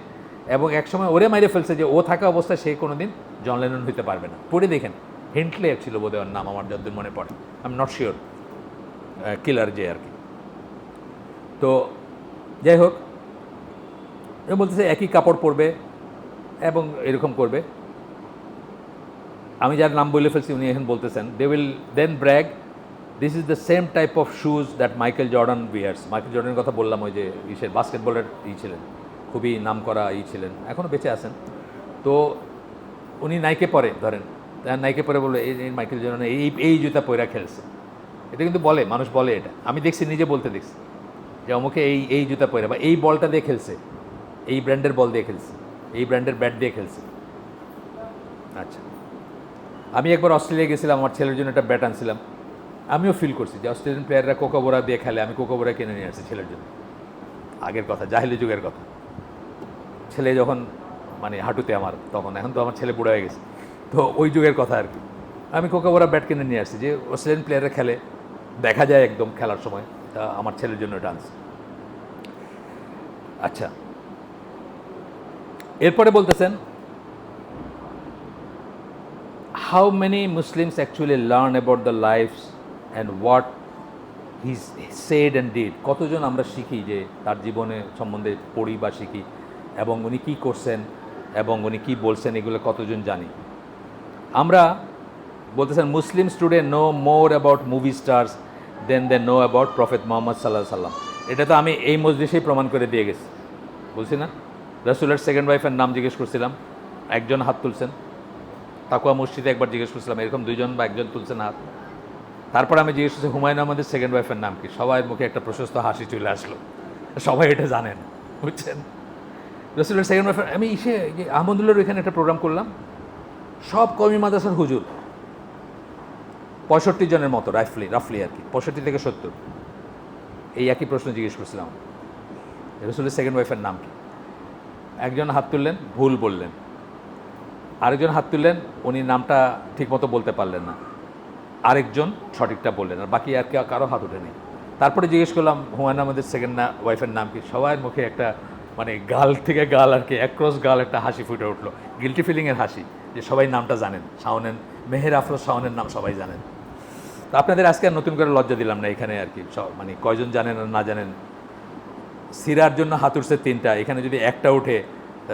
এবং একসময় ওরে মাইরে ফেলছে যে ও থাকা অবস্থায় সে কোনো দিন জন লেনন হইতে পারবে না। পড়ে দেখেন, হেন্টলে ছিল বোধহয় ওর নাম, আমার যতদিন মনে পড়ে, আই এম নট শিওর, কিলার যে আর কি। তো যাই হোক, এ বলতেছে একই কাপড় পরবে এবং এরকম করবে। আমি যার নাম বলে ফেলছি উনি এখন বলতেছেন they will then brag this is the same type of shoes that Michael Jordan wears. Michael জর্ডানের কথা বললাম, ওই যে ইসের বাস্কেটবলের ছিলেন, খুবই নাম করা ছিলেন, এখনও বেঁচে আছেন। তো উনি নাইকে পরে, ধরেন নাইকে পরে বললো এই মাইকেল জর্ডান এই জুতা পয়রা খেলছে। এটা কিন্তু বলে, মানুষ বলে, এটা আমি দেখছি, নিজে বলতে দেখছি যে অমুকে এই জুতা পয়রা, বা এই বলটা দিয়ে খেলছে, এই ব্র্যান্ডের বল দিয়ে খেলছে, এই ব্র্যান্ডের ব্যাট দিয়ে খেলছে। আচ্ছা, আমি একবার অস্ট্রেলিয়া গেছিলাম, আমার ছেলের জন্য একটা ব্যাট আনছিলাম। আমিও ফিল করছি যে অস্ট্রেলিয়ান প্লেয়াররা কোকাবোরা দিয়ে খেলে, আমি কোকাবোরা কিনে নিয়ে আসছি ছেলের জন্য। আগের কথা, জাহিলি যুগের কথা, ছেলে যখন মানে হাঁটুতে আমার তখন, এখন তো আমার ছেলে বুড়ো হয়ে গেছে, তো ওই যুগের কথা আর কি। আমি কোকাবোরা ব্যাট কিনে নিয়ে আসছি যে অস্ট্রেলিয়ান প্লেয়াররা খেলে, দেখা যায় একদম খেলার সময়, তা আমার ছেলের জন্য এটা আনছি। আচ্ছা, এরপরে বলতেছেন how many Muslims actually learn about the lives and what he said and did? কতজন আমরা শিখি যে তার জীবনে সম্বন্ধে পড়ি বা শিখি, এবং উনি কী করছেন এবং উনি কী বলছেন, এগুলো কতজন জানি আমরা। বলতেছেন Muslim student know more about movie stars than they know about prophet Mohammad সাল্লাহ সাল্লাম। এটা তো আমি এই মজলিসেই প্রমাণ করে দিয়ে গেছি, বলছি না? রাসূলের সেকেন্ড ওয়াইফের নাম জিজ্ঞেস করছিলাম, একজন হাত তুলছেন। তাকওয়া মসজিদে একবার জিজ্ঞেস করছিলাম, এরকম দুইজন বা একজন তুলছেন হাত। তারপর আমি জিজ্ঞেস করছি হুমায়ুন আহমেদের সেকেন্ড ওয়াইফের নাম কি, সবাই মুখে একটা প্রশস্ত হাসি চলে আসলো, সবাই এটা জানেন, বুঝছেন? রাসূলের সেকেন্ড ওয়াইফের, আমি আহমদুল্লাহর ওইখানে একটা প্রোগ্রাম করলাম, সব কওমি মাদ্রাসার হুজুর, 65 জনের মতো, রাফলি আর কি, 65 থেকে 70, এই একই প্রশ্ন জিজ্ঞেস করছিলাম, রাসূলের সেকেন্ড ওয়াইফের নাম কি? একজন হাত তুললেন, ভুল বললেন। আরেকজন হাত তুললেন, উনি নামটা ঠিকমতো বলতে পারলেন না, আরেকজন সঠিকটা বললেন, আর বাকি আর কারো হাত ওঠেনি। তারপরে জিজ্ঞেস করলাম হুমায়ুন আহমেদের সেকেন্ড ওয়াইফের নাম কি, সবার মুখে একটা মানে গাল থেকে গাল আর কি, অ্যাক্রস গাল একটা হাসি ফুটে উঠলো, গিলটি ফিলিংয়ের হাসি, যে সবাই নামটা জানেন, শাওনের, মেহের আফরোজ শাওনের নাম সবাই জানেন। তো আপনাদের আজকে আর নতুন করে লজ্জা দিলাম না এখানে আর কি, মানে কয়জন জানেন আর না জানেন। সিরার জন্য হাত উঠছে 3টা, এখানে যদি একটা উঠে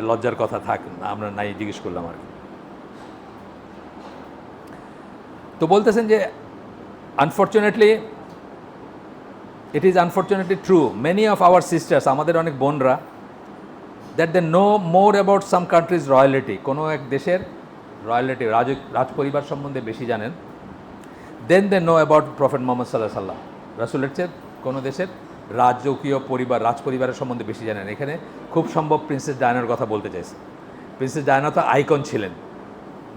লজ্জার কথা থাক, আমরা নাই জিজ্ঞেস করলাম আর কি। তো বলতেছেন যে unfortunately, it is unfortunately true, many of our sisters, আমাদের অনেক বোনরা, that they know more about some country's royalty, কোনো এক দেশের রয়্যালিটি, রাজ পরিবার সম্বন্ধে বেশি জানেন, then they know about prophet Mohammad সাল্লাহ সাল্লাম, রাসূলের চেয়ে কোনো দেশের রাজকীয় পরিবার, রাজ পরিবারের সম্বন্ধে বেশি জানেন। এখানে খুব সম্ভব প্রিন্সেস ডায়ানার কথা বলতে চাইছে। প্রিন্সেস ডায়ানা তো আইকন ছিলেন,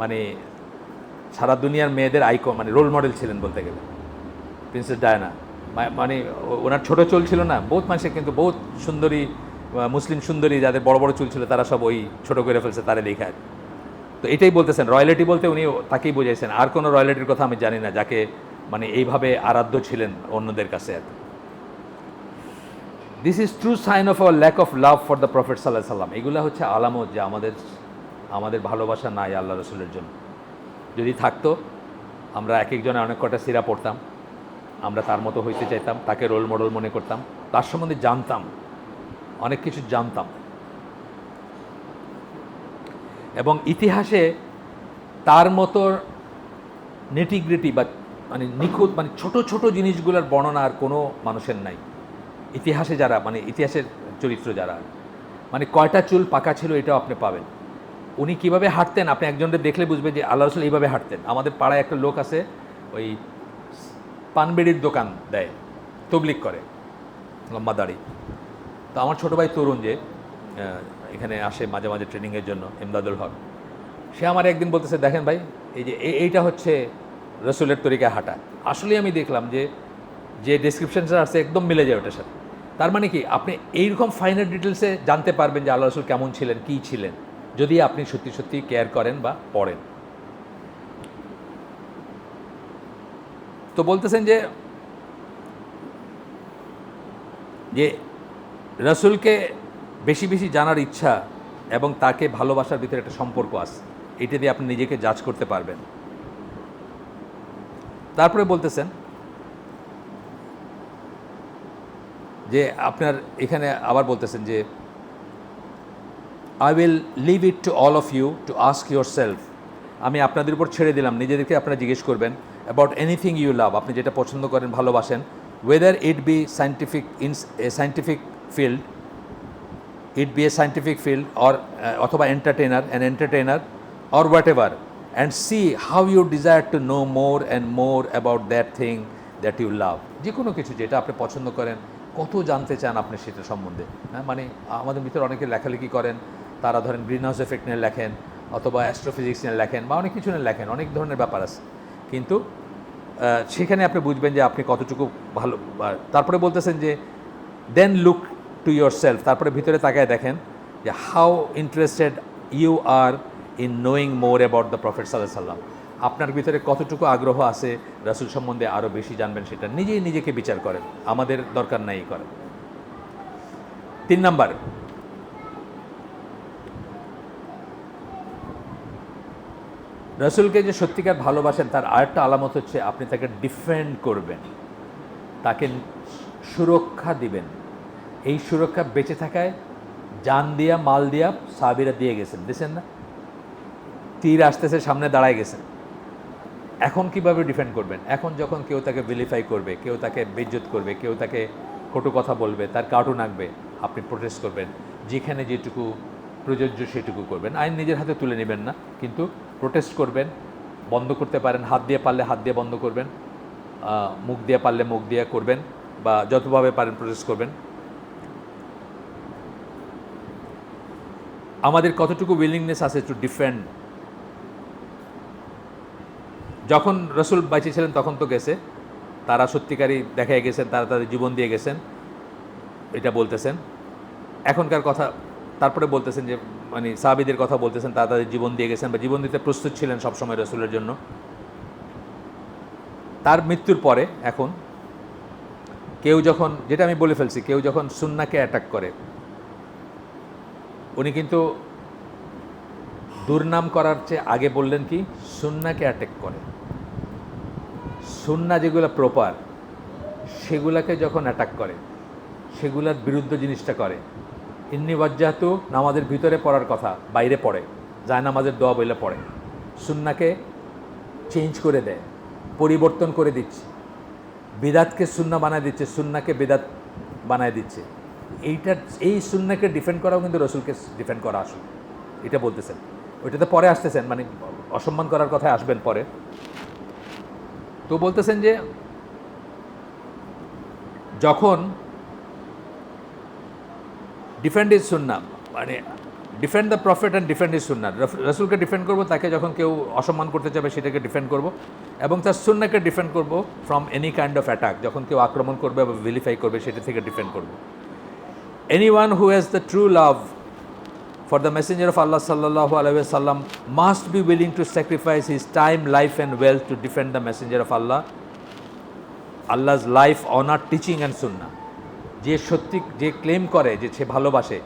মানে সারা দুনিয়ার মেয়েদের আইকন, মানে রোল মডেল ছিলেন বলতে গেলে প্রিন্সেস ডায়ানা। মানে ওনার ছোটো চুল ছিল না, বহুত মানুষের কিন্তু বহুত সুন্দরী, মুসলিম সুন্দরী যাদের বড় বড় চুল ছিল তারা সব ওই ছোটো করে ফেলছে তারে দেখায়। তো এটাই বলতেছেন, রয়্যালিটি বলতে উনি তাকেই বোঝাইছেন। আর কোনো রয়্যালিটির কথা আমি জানি না যাকে মানে এইভাবে আরাধ্য ছিলেন অন্যদের কাছে। This is true sign of our lack of love for the prophet সাল্লাহ সাল্লাম। এগুলো হচ্ছে আলামত যে আমাদের ভালোবাসা নাই আল্লাহ রসুলের জন্য। যদি থাকতো আমরা এক একজনে অনেক কটা সিরা পড়তাম, আমরা তার মতো হইতে চাইতাম, তাকে রোল মডেল মনে করতাম, তার সম্বন্ধে জানতাম, অনেক কিছু জানতাম, এবং ইতিহাসে তার মতো নেটিগ্রিটি বা মানে নিখুঁত, মানে ছোট ছোট জিনিসগুলোর বর্ণনা আর কোনো মানুষের নাই ইতিহাসে। যারা মানে ইতিহাসের চরিত্র যারা, মানে কয়টা চুল পাকা ছিল এটাও আপনি পাবেন। উনি কীভাবে হাঁটতেন আপনি একজনকে দেখলে বুঝবেন যে আল্লাহ রসুল এইভাবে হাঁটতেন। আমাদের পাড়ায় একটা লোক আছে, ওই পানবেড়ির দোকান দেয়, তবলিক করে, লম্বা দাড়ি। তো আমার ছোটো ভাই তরুণ যে এখানে আসে মাঝে মাঝে ট্রেনিংয়ের জন্য, ইমদাদুল হক, সে আমার একদিন বলতেছে দেখেন ভাই, এই যে এইটা হচ্ছে রসুলের তরিকায় হাঁটা। আসলেই আমি দেখলাম যে ডেসক্রিপশনটা আছে একদম মিলে যায় ওটার সাথে। তার মানে কি আপনি এইরকম ফাইনাল ডিটেলসে জানতে পারবেন যে আল্লাহ রসুল কেমন ছিলেন, কী ছিলেন। যদি আপনি সত্যি সত্যি কেয়ার করেন বা পড়েন। তো বলতেছেন যে রাসূলকে বেশি বেশি জানার ইচ্ছা এবং তাকে ভালোবাসার ভিতরে একটা সম্পর্ক আছে, এটা দিয়ে আপনি নিজেকে জাজ করতে পারবেন। তারপরে বলতেছেন যে আপনার এখানে আবার বলতেছেন যে I will leave it to all of you to ask yourself, আমি আপনাদের উপর ছেড়ে দিলাম, নিজেদেরকে আপনারা জিজ্ঞেস করবেন অ্যাবাউট এনিথিং ইউ লাভ, আপনি যেটা পছন্দ করেন ভালোবাসেন, whether it be scientific in a scientific field, it be a scientific field or অথবা entertainer or whatever, and see how you desire to know more and more about that thing that you love, যে কোনো কিছু যেটা আপনি পছন্দ করেন কত জানতে চান আপনি সেটা সম্বন্ধে। হ্যাঁ, মানে আমাদের ভিতরে অনেকে লেখালেখি করেন, তারা ধরেন গ্রিন হাউস এফেক্ট নিয়ে লেখেন অথবা অ্যাস্ট্রোফিজিক্স নিয়ে লেখেন বা অনেক কিছু নিয়ে লেখেন, অনেক ধরনের ব্যাপার আছে, কিন্তু সেখানে আপনি বুঝবেন যে আপনি কতটুকু ভালো। তারপরে বলতেছেন যে then look to yourself, তারপরে ভিতরে তাকায় দেখেন যে how interested you are in knowing more about the prophet সাল্লাল্লাহু আলাইহি ওয়াসাল্লাম, আপনার ভিতরে কতটুকু আগ্রহ আছে রাসূল সম্বন্ধে আরও বেশি জানবেন, সেটা নিজেই নিজেকে বিচার করেন, আমাদের দরকার নাই করেন। 3 নাম্বার, রাসূলকে যে সত্যিকার ভালোবাসেন তার আরেকটা আলামত হচ্ছে আপনি তাকে ডিফেন্ড করবেন, তাকে সুরক্ষা দিবেন। এই সুরক্ষা বেঁচে থাকায় জান দিয়া মাল দিয়া সাহাবীরা দিয়ে গেছেন, দেখছেন না, তীর আসতেছে সামনে দাঁড়ায় গেছেন। এখন কিভাবে ডিফেন্ড করবেন? এখন যখন কেউ তাকে ভিলিফাই করবে, কেউ তাকে বেইজ্জত করবে, কেউ তাকে কটু কথা বলবে, তার কার্টুন আঁকবে, আপনি প্রোটেস্ট করবেন, যেখানে যেটুকু প্রযোজ্য সেটুকু করবেন, আইন নিজের হাতে তুলে নেবেন না, কিন্তু প্রোটেস্ট করবেন, বন্ধ করতে পারেন, হাত দিয়ে পারলে হাত দিয়ে বন্ধ করবেন, মুখ দিয়ে পারলে মুখ দিয়ে করবেন, বা যতভাবে পারেন প্রোটেস্ট করবেন। আমাদের কতটুকু উইলিংনেস আছে টু ডিফেন্ড। যখন রাসূল বেঁচে ছিলেন তখন তো গেছে, তারা সত্যিকারই দেখায় গেছেন, তারা তাদের জীবন দিয়ে গেছেন, এটা বলতেছেন। এখনকার কথা তারপরে বলতেছেন যে মানে সাহাবীদের কথা বলতেছেন, তারা তাদের জীবন দিয়ে গেছেন বা জীবন দিতে প্রস্তুত ছিলেন সবসময় রাসূলের জন্য। তার মৃত্যুর পরে এখন কেউ যখন, যেটা আমি বলে ফেলছি, কেউ যখন সুন্নাহকে অ্যাটাক করে, উনি কিন্তু দুর্নাম করার চেয়ে আগে বললেন কি সুন্নাহকে অ্যাটাক করে। সুন্নাহ যেগুলো প্রপার সেগুলাকে যখন অ্যাটাক করে, সেগুলার বিরুদ্ধ জিনিসটা করে, ইন্নি ওয়াজ্জাহতু নামাজের ভিতরে পড়ার কথা বাইরে পড়ে, যায় নামাজের দোয়া বইলে পড়ে, সুন্নাহকে চেঞ্জ করে দেয়, পরিবর্তন করে দিচ্ছে, বিদাতকে সুন্নাহ বানায় দিচ্ছে, সুন্নাহকে বিদাত বানায় দিচ্ছে। এই সুন্নাহকে ডিফেন্ড করাও কিন্তু রাসূলকে ডিফেন্ড করা আসলে, এটা বলতেছেন। ওইটাতে পরে আসতেছেন, মানে অসম্মান করার কথায় আসবেন পরে। তো বলতেছেন যে যখন ডিফেন্ড ইজ সুন্নাহ, মানে defend the prophet and defend is Sunnah, রাসূলকে defend করবো, তাকে যখন কেউ অসম্মান করতে চাবে সেটাকে ডিফেন্ড করব, এবং তার সুন্নাহকে ডিফেন্ড করব from any kind of attack, যখন কেউ আক্রমণ করবে বা ভিলিফাই করবে সেটা থেকে ডিফেন্ড করব। Anyone who has the true love for the messenger of Allah sallallahu alaihi wasallam must be willing to sacrifice his time, life and wealth to defend the messenger of Allah, Allah's life, honor, teaching and sunnah. যে সত্যি যে claim করে যে সে ভালোবাসে,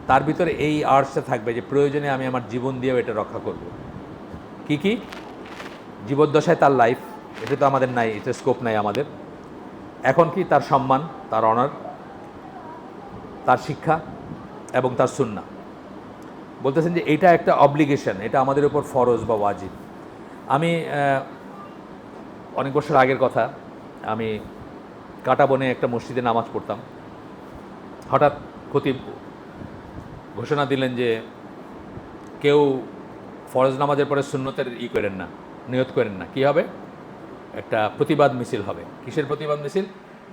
তার ভিতরে এই আর্টসটা থাকবে যে প্রয়োজনে আমি আমার জীবন দিয়েও এটা রক্ষা করব। কি কি জীবদ্দশায় তার লাইফ, এটা তো আমাদের নাই, এটা স্কোপ নাই আমাদের। এখন কি তার সম্মান, তার অনার, তার শিক্ষা এবং তার সুন্নাহ। বলতেছেন যে এটা একটা অব্লিগেশন, এটা আমাদের উপর ফরজ বা ওয়াজিব। আমি অনেক বছর আগের কথা, আমি কাটাবনে একটা মসজিদে নামাজ পড়তাম। হঠাৎ খতিব ঘোষণা দিলেন যে কেউ ফরজ নামাজের পরে সুন্নতের করেন না, নিয়ত করেন না। কি হবে? একটা প্রতিবাদ মিছিল হবে। কিসের প্রতিবাদ মিছিল?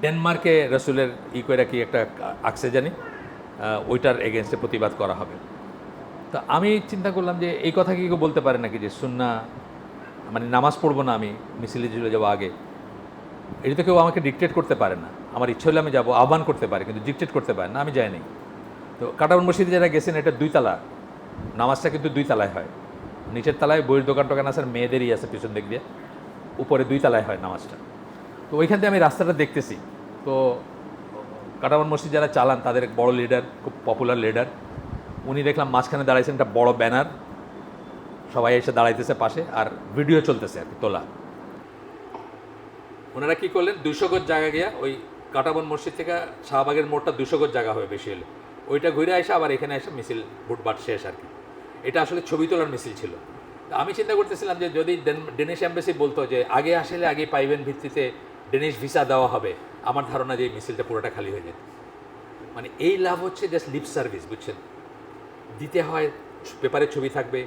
ডেনমার্কে রাসূলের করে কি একটা আকসে জানি, ওইটার এগেনস্টে প্রতিবাদ করা হবে। তো আমি চিন্তা করলাম যে এই কথা কি কেউ বলতে পারে নাকি যে সুন্নাহ মানে নামাজ পড়বো না, আমি মিছিলে চলে যাবো আগে। এটা তো কেউ আমাকে ডিকটেট করতে পারে না, আমার ইচ্ছে হলে আমি যাবো, আহ্বান করতে পারে, কিন্তু ডিকটেট করতে পারে না, আমি যাইনি। তো কাটাবন মসজিদে যারা গেছেন, এটা 2 তলা, নামাজটা কিন্তু 2 তলায় হয়, নিচের তলায় বইয়ের দোকান টোকান আছে, মেয়েদেরই আছে পিছন দিক দিয়ে, উপরে 2 তলায় হয় নামাজটা। তো ওইখান দিয়ে আমি রাস্তাটা দেখতেছি, তো কাটাবন মসজিদ যারা চালান তাদের এক বড় লিডার, খুব পপুলার লিডার, উনি দেখলাম মাঝখানে দাঁড়াইছেন, একটা বড় ব্যানার, সবাই এসে দাঁড়াইতেছে পাশে, আর ভিডিও চলতেছে আর কি তোলা। ওনারা কী করলেন, 200 গজ জায়গা গিয়া ওই কাটাবন মসজিদ থেকে শাহবাগের মোড়টা 200 গজ জায়গা হবে বেশি হলে, ওইটা ঘুরে আসে আবার এখানে এসে মিছিল বুটবাট শেষ আর কি। এটা আসলে ছবি তোলার মিছিল ছিল। আমি চিন্তা করতেছিলাম যে যদি ডেনিশ অ্যাম্বাসি বলতো যে আগে আসলে আগে পাইবেন ভিত্তিতে ডেনিশ ভিসা দেওয়া হবে, আমার ধারণা যে এই মিছিলটা পুরোটা খালি হয়ে যেত। মানে এই লাভ হচ্ছে জাস্ট লিপ সার্ভিস, বুঝছেন, দিতে হয়, পেপারে ছবি থাকবে,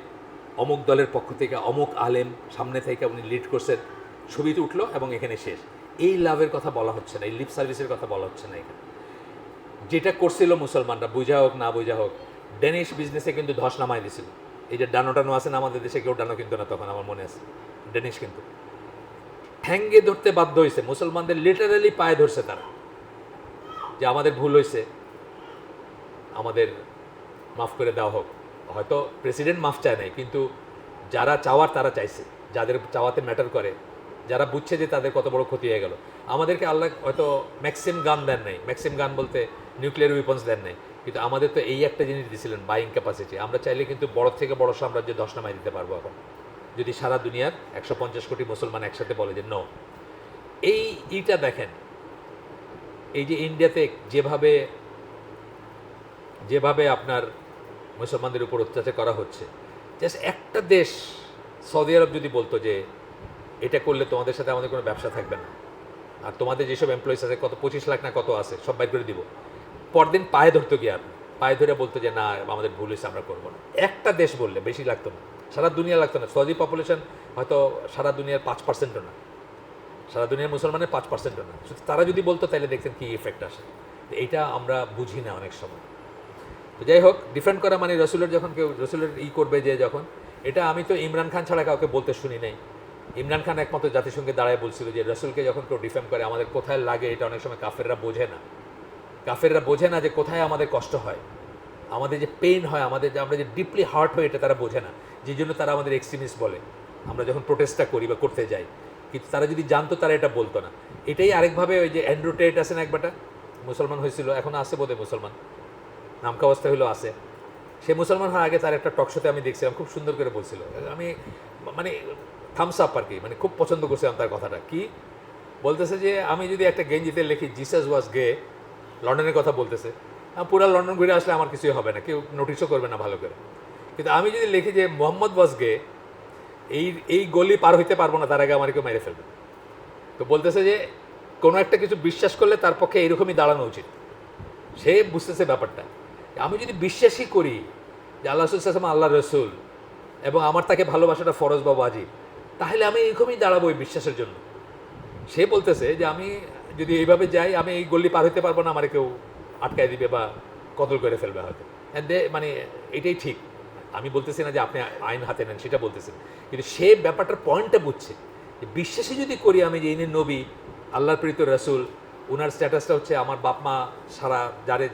অমুক দলের পক্ষ থেকে অমুক আলেম সামনে থেকে উনি লিড করছেন, ছবিতে উঠলো এবং এখানে শেষ। এই লাভের কথা বলা হচ্ছে না, এই লিপ সার্ভিসের কথা বলা হচ্ছে না এখানে। যেটা করছিল মুসলমানরা, বোঝা হোক না বোঝা হোক, ডেনিশ বিজনেসে কিন্তু ধস নামাই দিছিল। এই যে ডানো টানো আছে না আমাদের দেশে, কেউ ডানো কিন্তু না তখন, আমার মনে আছে, ডেনিশ কিন্তু ঠ্যাঙ্গে ধরতে বাধ্য হয়েছে, মুসলমানদের লিটারালি পায়ে ধরছে তারা, যে আমাদের ভুল হয়েছে, আমাদের মাফ করে দেওয়া হোক। হয়তো প্রেসিডেন্ট মাফ চায় নাই, কিন্তু যারা চাওয়ার তারা চাইছে, যাদের চাওয়াতে ম্যাটার করে, যারা বুঝছে যে তাদের কত বড় ক্ষতি হয়ে গেল। আমাদেরকে আল্লাহ হয়তো ম্যাক্সিম গান দেন নাই, ম্যাক্সিম গান বলতে নিউক্লিয়ার উইপন্স দেন নাই, কিন্তু আমাদের তো এই একটা জিনিস দিয়েছিলেন, বাইং ক্যাপাসিটি। আমরা চাইলে কিন্তু বড় থেকে বড় সাম্রাজ্য ধস নামাই দিতে পারবো এখন, যদি সারা দুনিয়ার 150 কোটি মুসলমান একসাথে বলে যে নো। এইটা দেখেন, এই যে ইন্ডিয়াতে যেভাবে যেভাবে আপনার মুসলমানদের উপর অত্যাচার করা হচ্ছে, জাস্ট একটা দেশ সৌদি আরব যদি বলতো যে এটা করলে তোমাদের সাথে আমাদের কোনো ব্যবসা থাকবে না, আর তোমাদের যেসব এমপ্লয়িজ আছে, কত 25 লাখ না কত আছে, সব বাইর করে দিব, পরদিন পায়ে ধরতো কি, আর পায়ে ধরে বলতো যে না আমাদের ভুল হয়েছে, আমরা করবো না। একটা দেশ বললে, বেশি লাগতো না, সারা দুনিয়া লাগতো না। সৌদি পপুলেশন হয়তো সারা দুনিয়ার 5%ও না, সারা দুনিয়ার মুসলমানের 5%ও না। তারা যদি বলতো তাহলে দেখতেন কী ইফেক্ট আসে। এইটা আমরা বুঝি না অনেক সময়। তো যাই হোক, ডিফেন্ড করা মানে রসুলের যখন কেউ রসুলের করবে, যে যখন এটা, আমি তো ইমরান খান ছাড়া কাউকে বলতে শুনি নাই। ইমরান খান একমাত্র জাতিসংঘে দাঁড়ায় বলছিল যে রসুলকে যখন কেউ ডিফেন্ড করে আমাদের কোথায় লাগে, এটা অনেক সময় কাফেররা বোঝে না। কাফেররা বোঝে না যে কোথায় আমাদের কষ্ট হয়, আমাদের যে পেইন হয়, আমাদের যে আমরা যে ডিপলি হার্ট হয়, এটা তারা বোঝে না। যে জন্য তারা আমাদের এক্সট্রিমিস্ট বলে, আমরা যখন প্রোটেস্টটা করি বা করতে যাই। কিন্তু তারা যদি জানতো তারা এটা বলতো না। এটাই আরেকভাবে ওই যে অ্যান্ড্রু টেট আছে না, একবারটা মুসলমান হয়েছিল, এখন আছে বোধহয় মুসলমান, নামকা অবস্থা হলো আছে। সে মুসলমান হওয়ার আগে তার একটা টক শোতে আমি দেখছিলাম, খুব সুন্দর করে বলছিল, আমি মানে থামস আপ আর কি, মানে খুব পছন্দ করছিলাম তার কথাটা। কি বলতেছে যে আমি যদি একটা গেঞ্জিতে লিখি জিসাস ওয়াজ গে, লন্ডনের কথা বলতেছে, পুরা লন্ডন ঘুরে আসলে আমার কিছুই হবে না, কেউ নোটিশও করবে না ভালো করে। কিন্তু আমি যদি লিখি যে মোহাম্মদ ওয়াজ গে, এই গলি পার হইতে পারবো না, তার আগে আমার কেউ মেরে ফেলবে। তো বলতেছে যে কোনো একটা কিছু বিশ্বাস করলে তার পক্ষে এইরকমই দাঁড়ানো উচিত। সে বুঝতেছে ব্যাপারটা। আমি যদি বিশ্বাসই করি যে আল্লাহ রসুল আল্লাহ রসুল এবং আমার তাকে ভালোবাসাটা ফরজ বা ওয়াজিব, তাহলে আমি এরকমই দাঁড়াবো এই বিশ্বাসের জন্য। সে বলতেছে যে আমি যদি এইভাবে যাই, আমি এই গল্লি পার হইতে পারবো না, আমার কেউ আটকায় দিবে বা কতল করে ফেলবে হয়তো। মানে এটাই ঠিক। আমি বলতেছি না যে আপনি আইন হাতে নেন, সেটা বলতেছেন, কিন্তু সে ব্যাপারটার পয়েন্টটা বুঝছে যে বিশ্বাসী যদি করি আমি যে ইনি নবী, আল্লাহর প্রেরিত রসুল, ওনার স্ট্যাটাসটা হচ্ছে আমার বাপ মা সারা যারে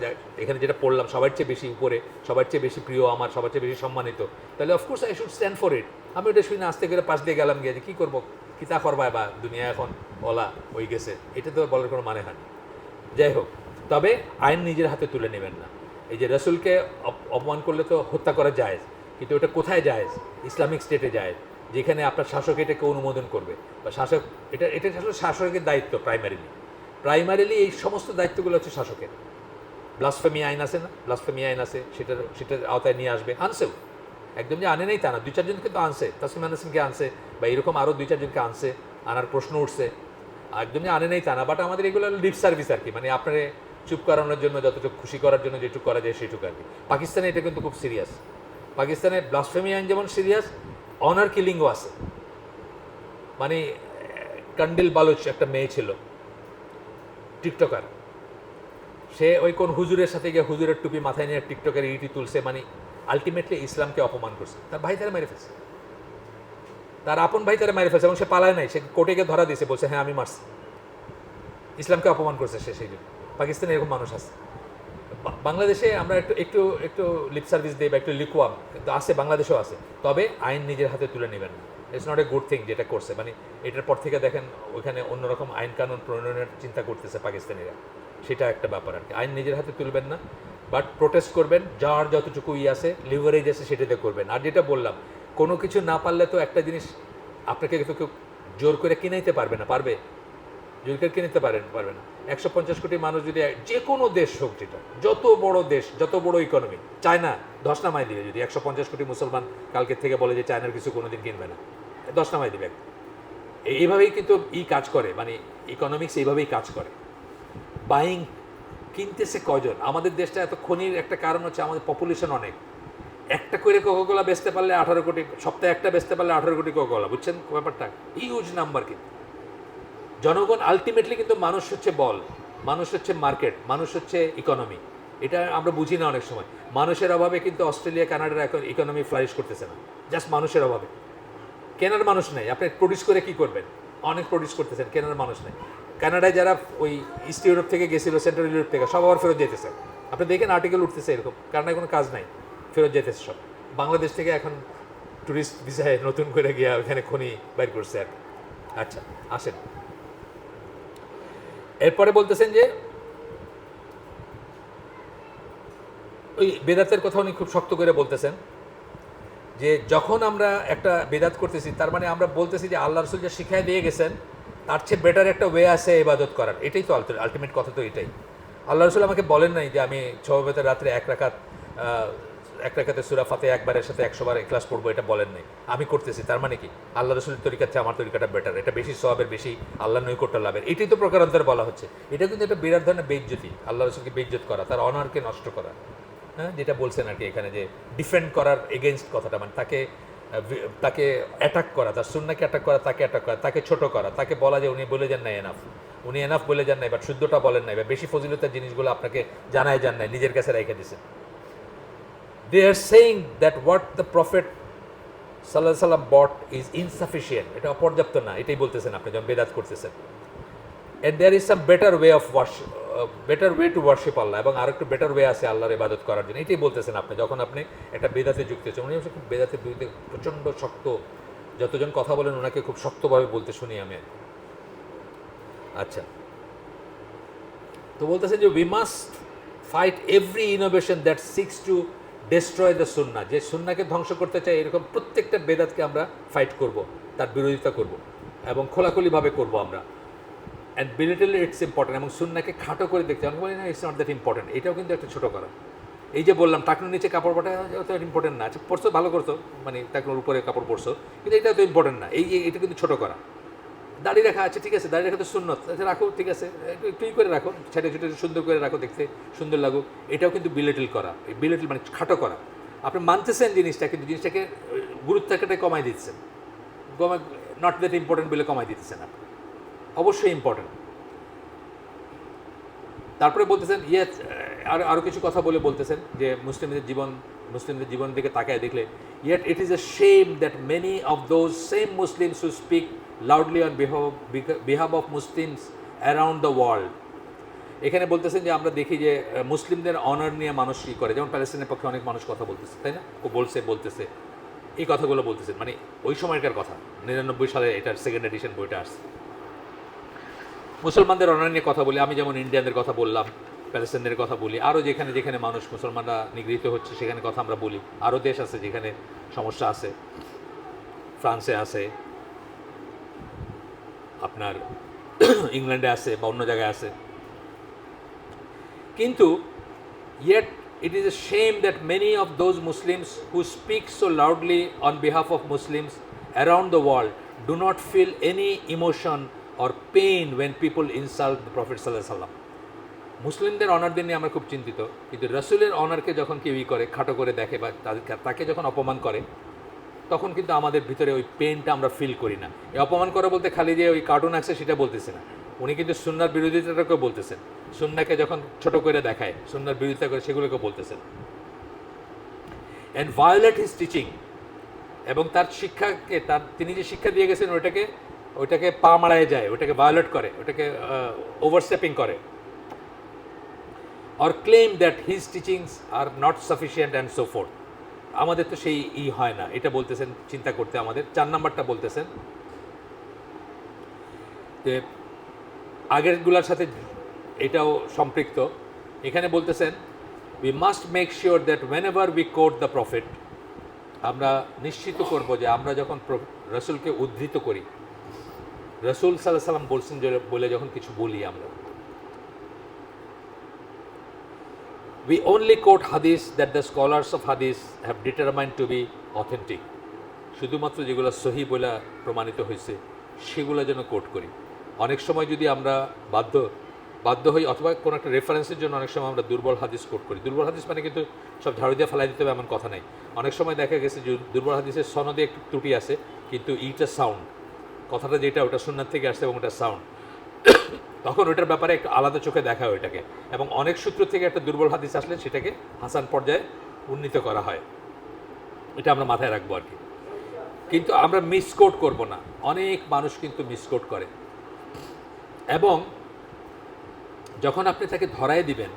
এখানে যেটা পড়লাম সবার চেয়ে বেশি উপরে, সবার চেয়ে বেশি প্রিয়, আমার সবার চেয়ে বেশি সম্মানিত, তাহলে of course I should stand for it. আমি ওটা শুনে আস্তে করে পাশ দিয়ে গেলাম, গিয়ে যে কী করবো, কিতা করবায় বা দুনিয়া এখন বলা হয়ে গেছে, এটা তো বলার কোনো মানে হয় না। যাই হোক, তবে আইন নিজের হাতে তুলে নেবেন না। এই যে রসুলকে অপমান করলে তো হত্যা করা যায়, কিন্তু ওটা কোথায় যায়? ইসলামিক স্টেটে যায়, যেখানে আপনার শাসক এটাকে অনুমোদন করবে, বা শাসক এটা আসলে শাসকের দায়িত্ব। প্রাইমারিলি এই সমস্ত দায়িত্বগুলো হচ্ছে শাসকের। ব্লাসফেমি আইন আছে না, ব্লাসফেমি আইন আছে, সেটার আওতায় নিয়ে আসবে, আনছেও। একদম যে আনে নেই তা না, 2-4জনকে তো আনছে, তাসলিমা নাসরিনকে আনছে, বা এরকম আরও 2-4জনকে আনছে, আনার প্রশ্ন উঠছে। একদম যে আনে নেই তা না, বাট আমাদের এগুলো লিপ সার্ভিস আর কি, মানে আপনারে চুপ করানোর জন্য, যতটুকু খুশি করার জন্য যেটুকু করা যায় সেটুকু আর কি। পাকিস্তানে এটা কিন্তু খুব সিরিয়াস। পাকিস্তানে ব্লাসফেমি আইন যেমন সিরিয়াস, অনার কিলিংও আছে। মানে কান্ডিল বালুচ একটা মেয়ে ছিল, টিকটকার, সে ওই কোন হুজুরের সাথে গিয়ে হুজুরের টুপি মাথায় নিয়ে টিকটকের ইটি তুলছে, মানে আলটিমেটলি ইসলামকে অপমান করছে। তার ভাই তারা মেরে ফেলছে, তার আপন ভাই তারা মেরে ফেলছে, এবং সে পালায় নাই, সে কোর্টে গিয়ে ধরা দিয়েছে, বলছে হ্যাঁ আমি মারছি। ইসলামকে অপমান করছে সে, সেই জন্য। পাকিস্তানে এরকম মানুষ আছে। বাংলাদেশে আমরা একটু একটু একটু লিপ সার্ভিস দিই বা একটু লিকুয়াম, কিন্তু আছে, বাংলাদেশেও আছে, তবে আইন নিজের হাতে তুলে নেবেন না। It's not a good thing যেটা করছে, মানে এটার পর থেকে দেখেন ওইখানে অন্যরকম আইন কানুন প্রণয়নের চিন্তা করতেছে পাকিস্তানিরা, সেটা একটা ব্যাপার আর কি। আইন নিজের হাতে তুলবেন না, বাট প্রোটেস্ট করবেন, যার যতটুকু আছে লিভারেজ আছে সেটাতে করবেন। আর যেটা বললাম, কোনো কিছু না পারলে তো একটা জিনিস আপনাকে তো কেউ জোর করে কিনাইতে পারবে না, পারবে? জোর করে কিনতে পারবে না। 150 কোটি মানুষ যদি যে কোনো দেশ হোক, যেটা যত বড় দেশ, যত বড় ইকোনমি, চায়না 10 নামাই দিবে। যদি 150 কোটি মুসলমান কালকে থেকে বলে যে চায়নার কিছু কোনোদিন কিনবে না, 10 নামাই দিবে। এইভাবেই কিন্তু কাজ করে, মানে ইকোনমিক্স এইভাবেই কাজ করে। বাইং, কিনতেছে কজন? আমাদের দেশটা এত খনির একটা কারণ হচ্ছে আমাদের পপুলেশন অনেক। একটা করে কোকাকোলা বেচতে পারলে 18 কোটি, সপ্তাহে একটা বেচতে পারলে 18 কোটি কোকাকোলা, বুঝছেন ব্যাপারটা? Huge number. কিন্তু জনগণ আলটিমেটলি, কিন্তু মানুষ হচ্ছে বল, মানুষ হচ্ছে মার্কেট, মানুষ হচ্ছে ইকোনমি। এটা আমরা বুঝি না অনেক সময়। মানুষের অভাবে কিন্তু অস্ট্রেলিয়া, কানাডার এখন ইকোনমি ফ্লারিশ করতেছে না, জাস্ট মানুষের অভাবে। কেনার মানুষ নেই, আপনি প্রডিউস করে কি করবেন? অনেক প্রডিউস করতেছেন, কেনার মানুষ নেই। কানাডায় যারা ওই ইস্ট ইউরোপ থেকে গেছিল, সেন্ট্রাল ইউরোপ থেকে, সব আবার ফেরত যেতেছে। আপনি দেখেন আর্টিকেল উঠতেছে এরকম, কানাডায় কোনো কাজ নাই, ফেরত যেতেছে সব। বাংলাদেশ থেকে এখন ট্যুরিস্ট ভিসায় নতুন করে গিয়ে ওখানে খনি বাইর করছে আর। আচ্ছা, আসেন। এরপরে বলতেছেন যে ওই বেদাতের কথা উনি খুব শক্ত করে বলতেছেন যে যখন আমরা একটা বেদাত করতেছি, তার মানে আমরা বলতেছি যে আল্লাহ রসুল যে শিখাই দিয়ে গেছেন তার চেয়ে বেটার একটা ওয়ে আছে ইবাদত করার। এটাই তো আলটিমেট কথা, তো এটাই। আল্লাহ রসুল আমাকে বলেন নাই যে আমি ছবেতের রাত্রে এক রাকাতে সূরা ফাতিহা একবারের সাথে 100 বার ইখলাস পড়বো, এটা বলেন নাই, আমি করতেছি। তার মানে কি আল্লাহ রসুলের তরিকার চেয়ে আমার তরিকাটা বেটার, এটা বেশি সওয়াবের, বেশি আল্লাহ নৈকট্য লাভের। এটাই তো প্রকারান্তরে বলা হচ্ছে। এটা কিন্তু একটা বিরাট ধরনের বেইজ্জতি, আল্লাহ রসুলকে বেইজ্জত করা, তার অনারকে নষ্ট করা। হ্যাঁ, যেটা বলছেন আর কি এখানে, যে ডিফেন্ড করার এগেনস্ট কথাটা, মানে তাকে অ্যাটাক করা, তার সুন্নাহকে অ্যাটাক করা, তাকে অ্যাটাক করা, তাকে ছোট করা, তাকে বলা যে উনি বলে যান নাই এনাফ, উনি এনাফ বলে যান নাই, বাট শুদ্ধটা বলেন নাই, বা বেশি ফজিলতের জিনিসগুলো আপনাকে জানায় যান নাই, নিজের কাছে রেখে দিয়েছেন। They are saying that what the Prophet sallallahu alaihi wasallam bought is insufficient, এটা অপর্যাপ্ত না, এটাই বলতেছেন আপনি যখন বেদাত করতেছেন। And there is some better way of worship, better way to worship Allah, এবং আরেকটু বেটার ওয়ে আছে আল্লাহর ইবাদত করার জন্য, এটাই বলতেছেন আপনি যখন আপনি একটা বেদাতে যুক্ত হচ্ছেন। উনি অবশ্য খুব বেদাতের বিরুদ্ধে প্রচণ্ড শক্ত, যতজন কথা বলেন ওনাকে খুব শক্তভাবে বলতে শুনি আমি। আচ্ছা, তো বলতেছেন যে we must fight every innovation that six to destroy the সুন্নাহ, যে সুন্নাহকে ধ্বংস করতে চাই এরকম প্রত্যেকটা বেদাতকে আমরা ফাইট করব, তার বিরোধিতা করব, এবং খোলাখুলিভাবে করব আমরা। অ্যান্ড বিলিটল ইটস ইম্পর্টেন্ট, এবং সুন্নাহকে খাটো করে দেখতে, আমি বলি না ইটস নট দ্যাট ইম্পর্টেন্ট, এটাও কিন্তু একটা ছোটো করা। এই যে বললাম টাকনুর নিচে কাপড় পটা তো ইম্পর্টেন্ট না, আচ্ছা পরছো ভালো করছো, মানে টাকনুর উপরে কাপড় পরছো, কিন্তু এটা তো ইম্পর্টেন্ট না, এটা কিন্তু ছোটো করা। দাড়ি রাখা আছে, ঠিক আছে, দাড়ি রাখা তো সুন্নত, আচ্ছা রাখো, ঠিক আছে, একটু করে রাখো, ছেটে ছুটে সুন্দর করে রাখো, দেখতে সুন্দর লাগুক, এটাও কিন্তু বিলিটল করা। বিলিটল মানে খাটো করা। আপনি মানতেছেন জিনিসটা, কিন্তু জিনিসটাকে গুরুত্বটাকে কমাই দিচ্ছেন, নট দ্যাট ইম্পর্টেন্ট বলে কমাই দিতেছেন আপনি, অবশ্যই ইম্পর্টেন্ট। তারপরে বলতেছেন আরও কিছু কথা বলতেছেন যে মুসলিমদের জীবন দিকে তাকায় দেখলে, yet it is a shame that many of those same Muslims who speak loudly on behalf of Muslims around the world, এখানে বলতেছেন যে আমরা দেখি যে মুসলিমদের অনার নিয়ে মানুষ কী করে, যেমন প্যালেস্টাইনের পক্ষে অনেক মানুষ কথা বলতেছে, তাই না? ও বলতেছে এই কথাগুলো বলতেছেন, মানে ওই সময়কার কথা, 99 সালে এটার সেকেন্ড এডিশন বইটা আসছে। মুসলমানদের অনার নিয়ে কথা বলি, আমি যেমন ইন্ডিয়ানদের কথা বললাম, প্যালেস্টাইনের কথা বলি, আরও যেখানে যেখানে মানুষ মুসলমানরা নিগৃহীত হচ্ছে সেখানে কথা আমরা বলি। আরও দেশ আছে যেখানে সমস্যা আছে, ফ্রান্সে আছে, আপনার ইংল্যান্ডে আছে, বা অন্য জায়গায় আছে। কিন্তু yet it is a shame that many of those Muslims who speak so loudly on behalf of Muslims around the world do not feel any emotion or pain when people insult the Prophet sallallahu alaihi wasallam. মুসলিমদের অনারদের নিয়ে আমরা খুব চিন্তিত, কিন্তু রসুলের অনারকে যখন কেউ করে খাটো করে দেখে, বা তাকে যখন অপমান করে, তখন কিন্তু আমাদের ভিতরে ওই পেনটা আমরা ফিল করি না। এই অপমান করা বলতে খালি যে ওই কার্টুন আছে সেটা বলতেছে না, উনি কিন্তু সুন্নাহর বিরোধিতাটাকেও বলতেছেন। সুন্নাহকে যখন ছোট করে দেখায়, সুন্নাহর বিরোধিতা করে, সেগুলোকে বলতেছেন। অ্যান্ড ভায়োলেট হিজ টিচিং, এবং তার শিক্ষাকে, তিনি যে শিক্ষা দিয়ে গেছেন ওইটাকে পা মারায় যায়, ওটাকে ভায়োলেট করে, ওটাকে ওভারস্টেপিং করে। or claim that his teachings are not sufficient and so forth. আমাদের তো সেই হয় না, এটা বলতেছেন চিন্তা করতে আমাদের। 4 নাম্বারটা বলতেছেন যে আগেরগুলোর সাথে এটাও সম্পৃক্ত। এখানে বলতেছেন we must make sure that whenever we quote the prophet, আমরা নিশ্চিত করব যে আমরা যখন রসুলকে উদ্ধৃত করি, রসুল সাল্লাল্লাহু আলাইহি সাল্লাম বলছেন বলে যখন কিছু বলি আমরা, we only quote hadith that the scholars of hadith have determined to be authentic. শুধুমাত্র যেগুলো সহি বলে প্রমাণিত হয়েছে সেগুলো যেন কোট করি। অনেক সময় যদি আমরা বাধ্য হই অথবা কোনো একটা রেফারেন্সের জন্য অনেক সময় আমরা দুর্বল হাদিস কোট করি। দুর্বল হাদিস মানে কিন্তু সব ঝাড়ু দিয়ে ফেলাই দিতে হবে এমন কথা নাই। অনেক সময় দেখা গেছে যে দুর্বল হাদিসের সনদে একটু ত্রুটি আছে, কিন্তু ইটা সাউন্ড, কথাটা যেটা ওটা সুন্নাত থেকে আসছে এবং ওটা সাউন্ড, তখন ওটার ব্যাপারে একটু আলাদা চোখে দেখা হয় ওইটাকে, এবং অনেক সূত্র থেকে একটা দুর্বল হাদিস আসলে সেটাকে হাসান পর্যায়ে উন্নীত করা হয়। এটা আমরা মাথায় রাখবো আর কি। কিন্তু আমরা মিসকোট করব না। অনেক মানুষ কিন্তু মিসকোট করে, এবং যখন আপনি তাকে ধরায় দিবেন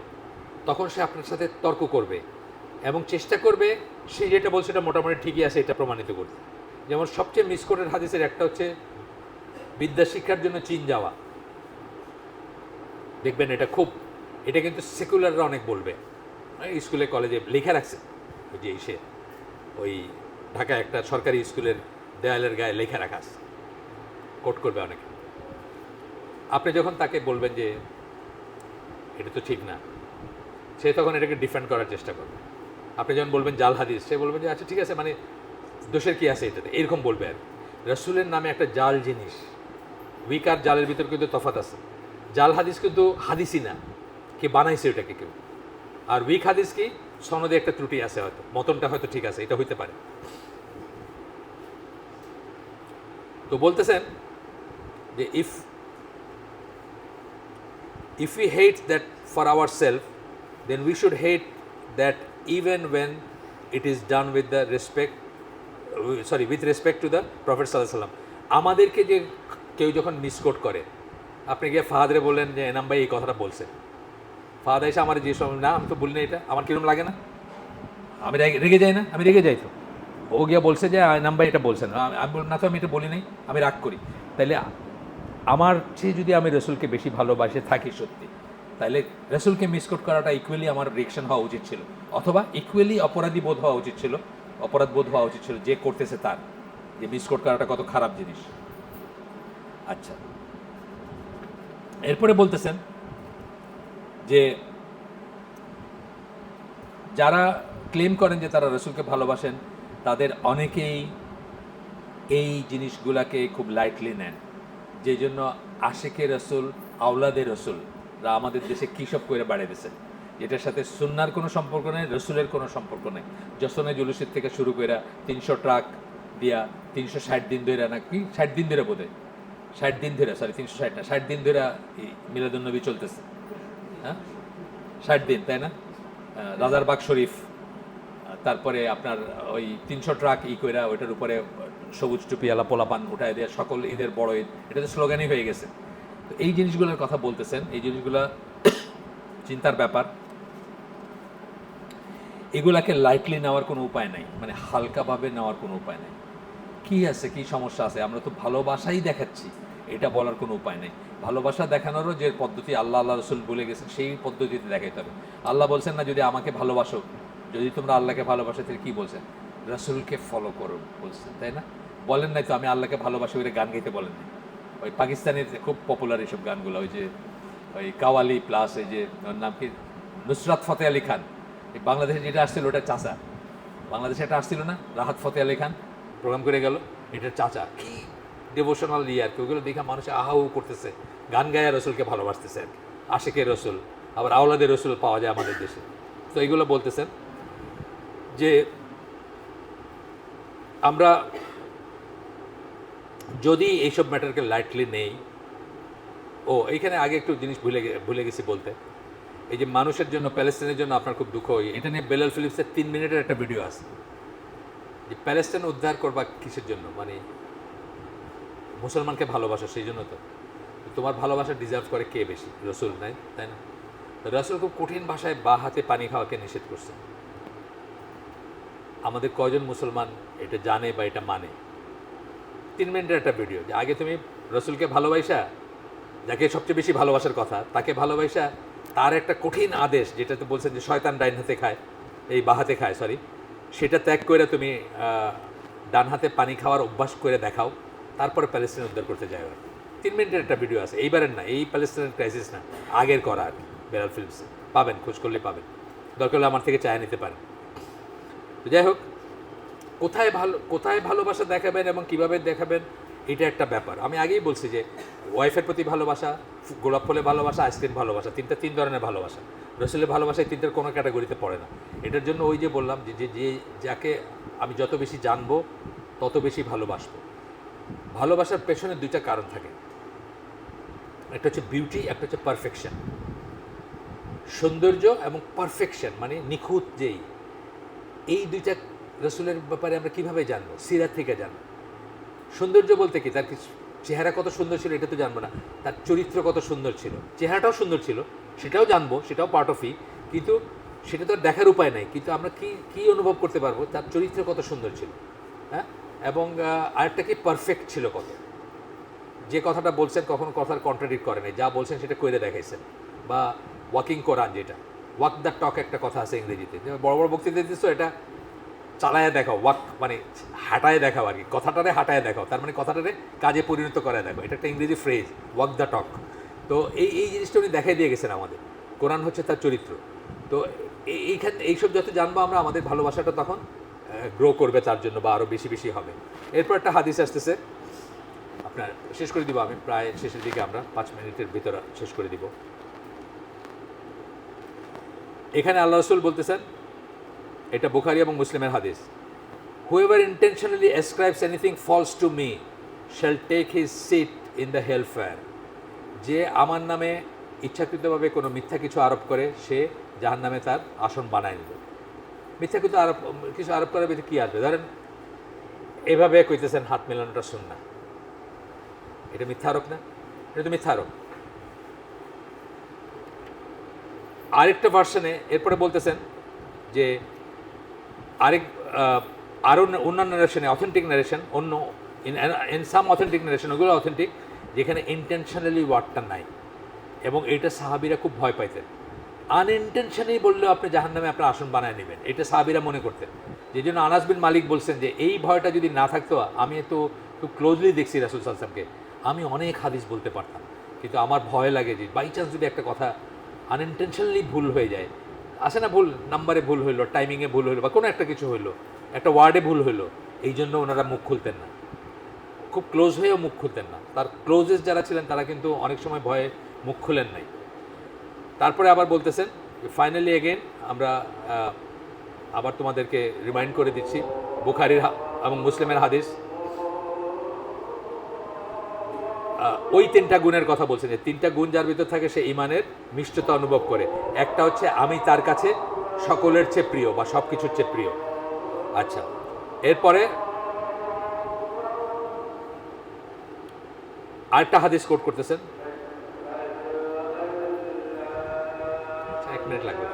তখন সে আপনার সাথে তর্ক করবে এবং চেষ্টা করবে সে যেটা বলছে এটা মোটামুটি ঠিকই আছে এটা প্রমাণিত করতে। যেমন সবচেয়ে মিসকোটের হাদিসের একটা হচ্ছে বিদ্যা শিক্ষার জন্য চীন যাওয়া। দেখবেন এটা কিন্তু সেকুলাররা অনেক বলবে, স্কুলে কলেজে লেখা রাখছে ওই যে সে ওই ঢাকা একটা সরকারি স্কুলের দেয়ালের গায়ে লেখা রাখা আছে, কোট করবে অনেকে। আপনি যখন তাকে বলবেন যে এটা তো ঠিক না, সে তখন এটাকে ডিফেন্ড করার চেষ্টা করবে। আপনি যখন বলবেন জাল হাদিস, সে বলবেন যে আচ্ছা ঠিক আছে, মানে দোষের কি আছে এটাতে, এরকম বলবে আর। রসুলের নামে একটা জাল জিনিস, উইক আর জালের ভিতর কিন্তু তফাৎ আছে। জাল হাদিস কিন্তু হাদিসই না, কে বানাইছে ওটাকে কেউ। আর উইক হাদিস কি, সনদে একটা ত্রুটি আছে, হয়তো মতনটা হয়তো ঠিক আছে, এটা হইতে পারে। তো বলতেছেন যে if we hate that for ourselves, then we should hate that even when it is done with respect to the Prophet sallallahu alaihi wasallam. আমাদেরকে যে কেউ যখন মিসকোট করে, আপনি গিয়ে ফাহাদরে বললেন যে এনাম ভাই এই কথাটা বলছে, ফাহাদ এসে আমার যে সময় না আমি তো বলি না, এটা আমার কিরকম লাগে না, আমি রেগে যাই না, আমি রেগে যাই তো। ও গিয়া বলছে যে এনাম ভাই এটা বলছেন, আমি বললাম না তো, আমি এটা বলি নাই, আমি রাগ করি। তাইলে আমার চেয়ে যদি আমি রসুলকে বেশি ভালোবাসে থাকি সত্যি, তাহলে রসুলকে মিসকোট করাটা ইকুয়ালি আমার রিয়েকশন হওয়া উচিত ছিল, অথবা ইকুয়ালি অপরাধ বোধ হওয়া উচিত ছিল যে করতেছে তার, যে মিসকোট করাটা কত খারাপ জিনিস। আচ্ছা, এরপরে বলতেছেন যে যারা ক্লেম করেন যে তারা রসুলকে ভালোবাসেন, তাদের অনেকেই এই জিনিসগুলাকে খুব লাইটলি নেন, যে জন্য আশেকে রসুল, আওলাদে রসুলরা আমাদের দেশে কী সব করে বাড়িয়ে দিয়েছে, যেটার সাথে সুন্নার কোনো সম্পর্ক নেই, রসুলের কোনো সম্পর্ক নেই। যশনে জুলুসের থেকে শুরু করে 300 ট্রাক দিয়া 360 দিন ধরে, নাকি 60 দিন ধরে বোধ হয়, 60 দিন ধরে, সরি 360 না, 60 দিন ধরে মিলাদুন্নবী চলতেছে। হ্যাঁ, 60 দিন, তাই না? রাজারবাগ শরীফ, তারপরে আপনার ওই 300 ট্রাক কইরা ওইটার উপরে সবুজ টুপিওয়ালা পোলাপান উঠায় দেওয়া, সকল ঈদের বড় ঈদ, এটা তো স্লোগানই হয়ে গেছে। তো এই জিনিসগুলোর কথা বলতেছেন, এই জিনিসগুলো চিন্তার ব্যাপার। এগুলাকে লাইটলি নেওয়ার কোনো উপায় নাই, মানে হালকাভাবে নেওয়ার কোনো উপায় নেই। কি আছে, কি সমস্যা আছে, আমরা তো ভালোবাসাই দেখাচ্ছি, এটা বলার কোনো উপায় নেই। ভালোবাসা দেখানোরও যে পদ্ধতি আল্লাহ রসুল বলে গেছেন, সেই পদ্ধতিতে দেখাইতে হবে। আল্লাহ বলছেন না, যদি আমাকে ভালোবাসো, যদি তোমরা আল্লাহকে ভালোবাসো, তাহলে কী বলছেন? রসুলকে ফলো করো বলছেন, তাই না? বলেন নাই তো আমি আল্লাহকে ভালোবাসি, ওই গান গাইতে বলেন নাই। ওই পাকিস্তানের খুব পপুলার এইসব গানগুলো, ওই যে ওই কাওয়ালি প্লাস এই যে ওর নাম কি, নুসরাত ফতে আলী খান, এই বাংলাদেশে যেটা আসছিল ওটা চাচা, বাংলাদেশে এটা আসছিল না, রাহাত ফতে আলী খান প্রোগ্রাম করে গেল, এটার চাচা, কি ডিভোশনাল আর কি, ওগুলো দেখা মানুষ আহাউ করতেছে, গান গায়া রসুলকে ভালোবাসতেছে আর কি, আশেকের রসুল, আবার আওলাদের রসুল পাওয়া যায় আমাদের দেশে। তো এইগুলো বলতেছেন যে আমরা যদি এইসব ম্যাটারকে লাইটলি নেই। এইখানে আগে একটু জিনিস ভুলে গেছি বলতে, এই যে মানুষের জন্য, প্যালেস্টাইনের জন্য আপনার খুব দুঃখ হয়, এটা নিয়ে বেলাল ফিলিপসের 3 মিনিটের একটা ভিডিও আছে, যে প্যালেস্টাইন উদ্ধার করবা কিসের জন্য, মানে মুসলমানকে ভালোবাসা, সেই জন্য তো। তোমার ভালোবাসা ডিজার্ভ করে কে বেশি? রসুল নাই, তাই না? রাসূল খুব কঠিন ভাষায় বা হাতে পানি খাওয়াকে নিষেধ করছেন। আমাদের কয়জন মুসলমান এটা জানে বা এটা মানে? 3 মিনিটের একটা ভিডিও, যে আগে তুমি রসুলকে ভালোবাসা, যাকে সবচেয়ে বেশি ভালোবাসার কথা, তাকে ভালোবাসা, তার একটা কঠিন আদেশ, যেটাতে বলছেন যে শয়তান ডাইন হাতে খায়, এই বা হাতে খায়, সরি, সেটা ত্যাগ করে তুমি ডান হাতে পানি খাওয়ার অভ্যাস করে দেখাও, তারপরে প্যালেস্টাইন উদ্ধার করতে যাও। 3 মিনিটের একটা ভিডিও আছে, এইবারের না, এই প্যালেস্টাইনের ক্রাইসিস না, আগের করা আর কি, বেলাল ফিল্মসে পাবেন, খোঁজ করলে পাবেন, দরকার হলে আমার থেকে চায় নিতে পারেন। তো যাই হোক, কোথায় ভালোবাসা দেখাবেন এবং কিভাবে দেখাবেন, এটা একটা ব্যাপার। আমি আগেই বলছি যে ওয়াইফের প্রতি ভালোবাসা, গোলাপ ফুলে ভালোবাসা, আইসক্রিম ভালোবাসা, তিন ধরনের ভালোবাসা। রসুলের ভালোবাসা এই তিনটার কোনো ক্যাটাগরিতে পড়ে না। এটার জন্য ওই যে বললাম যে যাকে আমি যত বেশি জানবো তত বেশি ভালোবাসবো। ভালোবাসার পেছনে দুইটা কারণ থাকে, একটা হচ্ছে বিউটি, একটা হচ্ছে পারফেকশন। সৌন্দর্য এবং পারফেকশন মানে নিখুঁত, এই দুইটা রসুলের ব্যাপারে আমরা কীভাবে জানবো? সিরাত থেকে জানবো। সৌন্দর্য বলতে কি, তার চেহারা কত সুন্দর ছিল এটা তো জানবো না, তার চরিত্র কত সুন্দর ছিল, চেহারাটাও সুন্দর ছিল সেটাও জানবো, সেটাও পার্ট অফ ই, কিন্তু সেটা তো আর দেখার উপায় নাই। কিন্তু আমরা কি অনুভব করতে পারবো, তার চরিত্র কত সুন্দর ছিল, হ্যাঁ, এবং আরেকটা কি, পারফেক্ট ছিল কত, যে কথাটা বলছেন কখনো কথার কন্ট্রাডিক্ট করে নাই, যা বলছেন সেটা করে দেখাইছেন। বা ওয়াকিং কোরআন, যেটা ওয়াক দ্য টক একটা কথা আছে ইংরেজিতে, বড় বড় বক্তৃতা দিচ্ছ, এটা চালায় দেখাও, ওয়াক মানে হাঁটায় দেখাও আর কি, কথাটারে হাঁটায় দেখাও, তার মানে কথাটারে কাজে পরিণত করায় দেখো, এটা একটা ইংরেজি ফ্রেজ, ওয়াক দ্য টক। তো এই জিনিসটা উনি দেখাই দিয়ে গেছেন আমাদের, কোরআন হচ্ছে তার চরিত্র। তো এইসব যত জানবো আমরা, আমাদের ভালোবাসাটা তখন গ্রো করবে তার জন্য, বা আরও বেশি বেশি হবে। এরপর একটা হাদিস আসতেছে, আপনার শেষ করে দিব, আমি প্রায় শেষের দিকে, আমরা 5 মিনিটের ভিতরে শেষ করে দিব। এখানে আল্লাহ রসুল বলতেছেন, এটা বুখারী এবং মুসলিমের হাদিস, whoever intentionally ascribes anything false to me shall take his seat in the hellfire. যে আমার নামে ইচ্ছাকৃতভাবে কোনো মিথ্যা কিছু আরোপ করে, সে জাহান্নামে তার আসন বানায় নেবে। মিথ্যা কিছু আরোপ করার ভিতরে কী আসবে? ধরেন এভাবে কইতেছেন হাত মেলানোটা সুন্নাহ, এটা মিথ্যা আরোপ না? এটা তো মিথ্যা আরোপ। আরেকটা ভার্সনে এরপরে বলতেছেন যে আরও অন্যান্য নারেশনে, authentic narration, in some authentic narration, ওগুলো অথেন্টিক, যেখানে ইন্টেনশনালি ওয়ার্ডটা নাই, এবং এটা সাহাবিরা খুব ভয় পাইতেন। আনইনটেনশনালি বললেও আপনি জাহান্নামে আপনার আসন বানায় নেবেন, এটা সাহাবিরা মনে করতেন। যেই জন্য আনাস বিন মালিক বলছেন যে এই ভয়টা যদি না থাকতো, আমি তো খুব ক্লোজলি দেখছি রাসূল সাল্লাল্লাহু আলাইহি ওয়াসাল্লামকে, আমি অনেক হাদিস বলতে পারতাম, কিন্তু আমার ভয় লাগে যে বাই চান্স যদি একটা কথা আনইনটেনশনালি ভুল হয়ে যায়, আসে না ভুল, নাম্বারে ভুল হইলো, টাইমিংয়ে ভুল হইলো, বা কোনো একটা কিছু হইলো, একটা ওয়ার্ডে ভুল হইলো, এই জন্য ওনারা মুখ খুলতেন না, খুব ক্লোজ হয়েও মুখ খুলতেন না। তার ক্লোজেস্ট যারা ছিলেন তারা কিন্তু অনেক সময় ভয়ে মুখ খুলেন নাই। তারপরে আবার বলতেছেন, ফাইনালি এগেন আমরা আবার তোমাদেরকে রিমাইন্ড করে দিচ্ছি, বুখারীর এবং মুসলিমের হাদিস, ওই 3টা গুণের কথা বলছেন, যে 3টা গুণ যার ভিতর থাকে সে ইমানের মিষ্টতা অনুভব করে। একটা হচ্ছে আমি তার কাছে সকলের চেয়ে প্রিয়, বা সব কিছুর চেয়ে প্রিয়। আচ্ছা, এরপরে আরেকটা হাদিস কোট করতেছেন, 1 মিনিট লাগবে।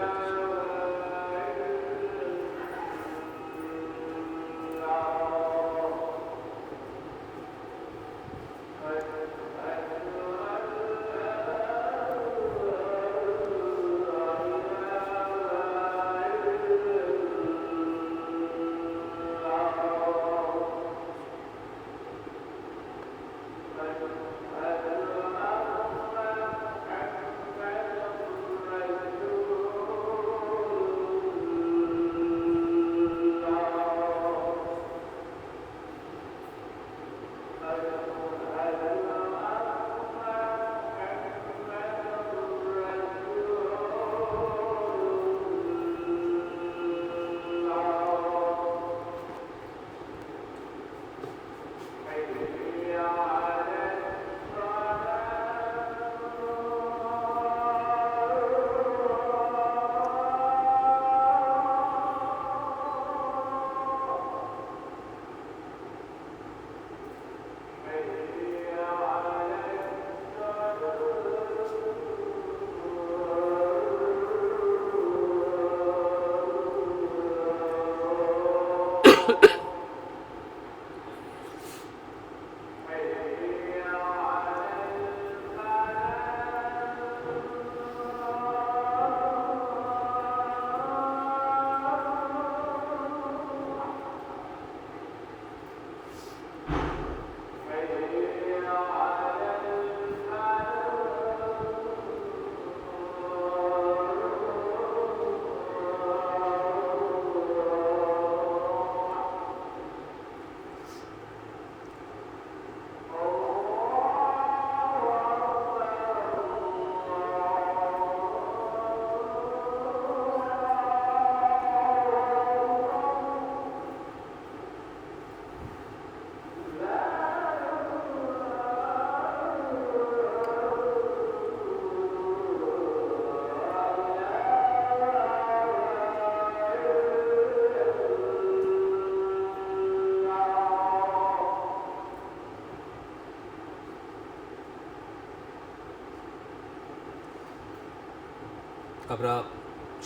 আমরা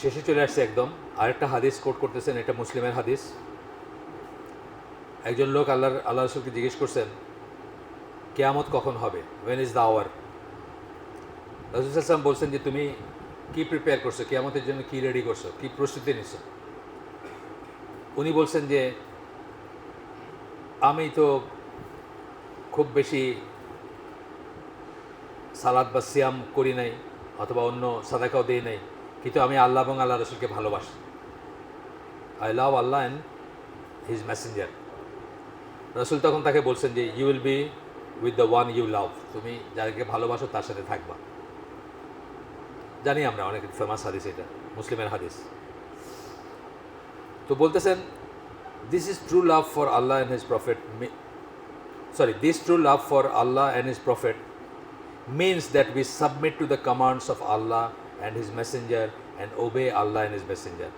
শেষে চলে আসছি একদম। আরেকটা হাদিস কোট করতেছেন, এটা মুসলিমের হাদিস। একজন লোক আল্লাহ রসুলকে জিজ্ঞেস করছেন কেয়ামত কখন হবে, ওয়েন ইজ দ্য আওয়ার। রাসূল সাল্লাল্লাহু আলাইহি ওয়াসাল্লাম বলছেন যে তুমি কি প্রিপেয়ার করছো, কেয়ামতের জন্য কি রেডি করছো, কি প্রস্তুতি নিছো। উনি বলছেন যে আমি তো খুব বেশি সালাদ বা সিয়াম করি নাই, অথবা অন্য সাদাকাও দিই নাই, কিন্তু আমি আল্লাহ এবং আল্লাহ রসুলকে ভালোবাসি। I love Allah and his messenger. রসুল তখন তাকে বলছেন যে you will be with the one you love, তুমি যাকে ভালোবাসো তার সাথে থাকবা। জানি আমরা অনেক ফেমাস হাদিস, এটা মুসলিমের হাদিস। তো বলতেছেন this is true love for Allah and his prophet, this true love for Allah and his prophet means that we submit to the commands of Allah and His Messenger and obey Allah and His Messenger.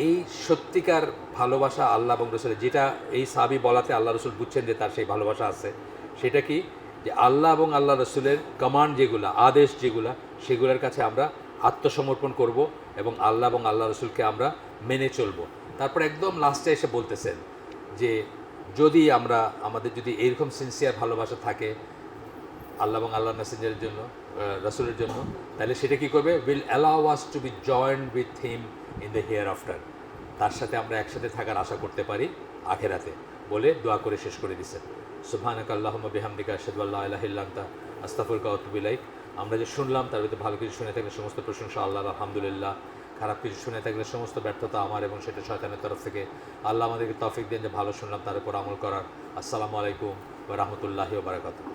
এই সত্যিকার ভালোবাসা আল্লাহ এবং রসুলের, যেটা এই সাহাবী বলাতে আল্লাহ রসুল বুঝছেন যে তার সেই ভালোবাসা আছে, সেটা কি যে আল্লাহ এবং আল্লাহ রসুলের কমান্ড যেগুলো, আদেশ যেগুলো, সেগুলোর কাছে আমরা আত্মসমর্পণ করব এবং আল্লাহ এবং আল্লাহ রসুলকে আমরা মেনে চলব। তারপর একদম লাস্টে এসে বলতেছেন যে যদি আমাদের যদি এইরকম সিনসিয়ার ভালোবাসা থাকে আল্লাহ এবং আল্লাহ মেসেঞ্জারের জন্য, রাসূলের জন্য, তাহলে সেটা কী করবে, will allow us to be joint with him in the hereafter, তার সাথে আমরা একসাথে থাকার আশা করতে পারি আখেরাতে, বলে দোয়া করে শেষ করে দিচ্ছেন। সুবহানাকা আল্লাহুম্মা বিহামদিকা আশহাদু আল্লা ইলাহা ইল্লা আনতা আস্তাগফিরুকা ওয়া আতুবু ইলাইক। আমরা যে শুনলাম তার ভিতরে ভালো কিছু শুনে থাকলে সমস্ত প্রশংসা আল্লাহর, আলহামদুলিল্লাহ। খারাপ কিছু শুনে থাকলে সমস্ত ব্যর্থতা আমার এবং সেটা শয়তানের তরফ থেকে। আল্লাহ আমাদেরকে তৌফিক দেন যে ভালো শুনলাম তার উপর আমল করার। আসসালামু আলাইকুম ওয়া রাহমাতুল্লাহি ওয়া বারাকাতুহু।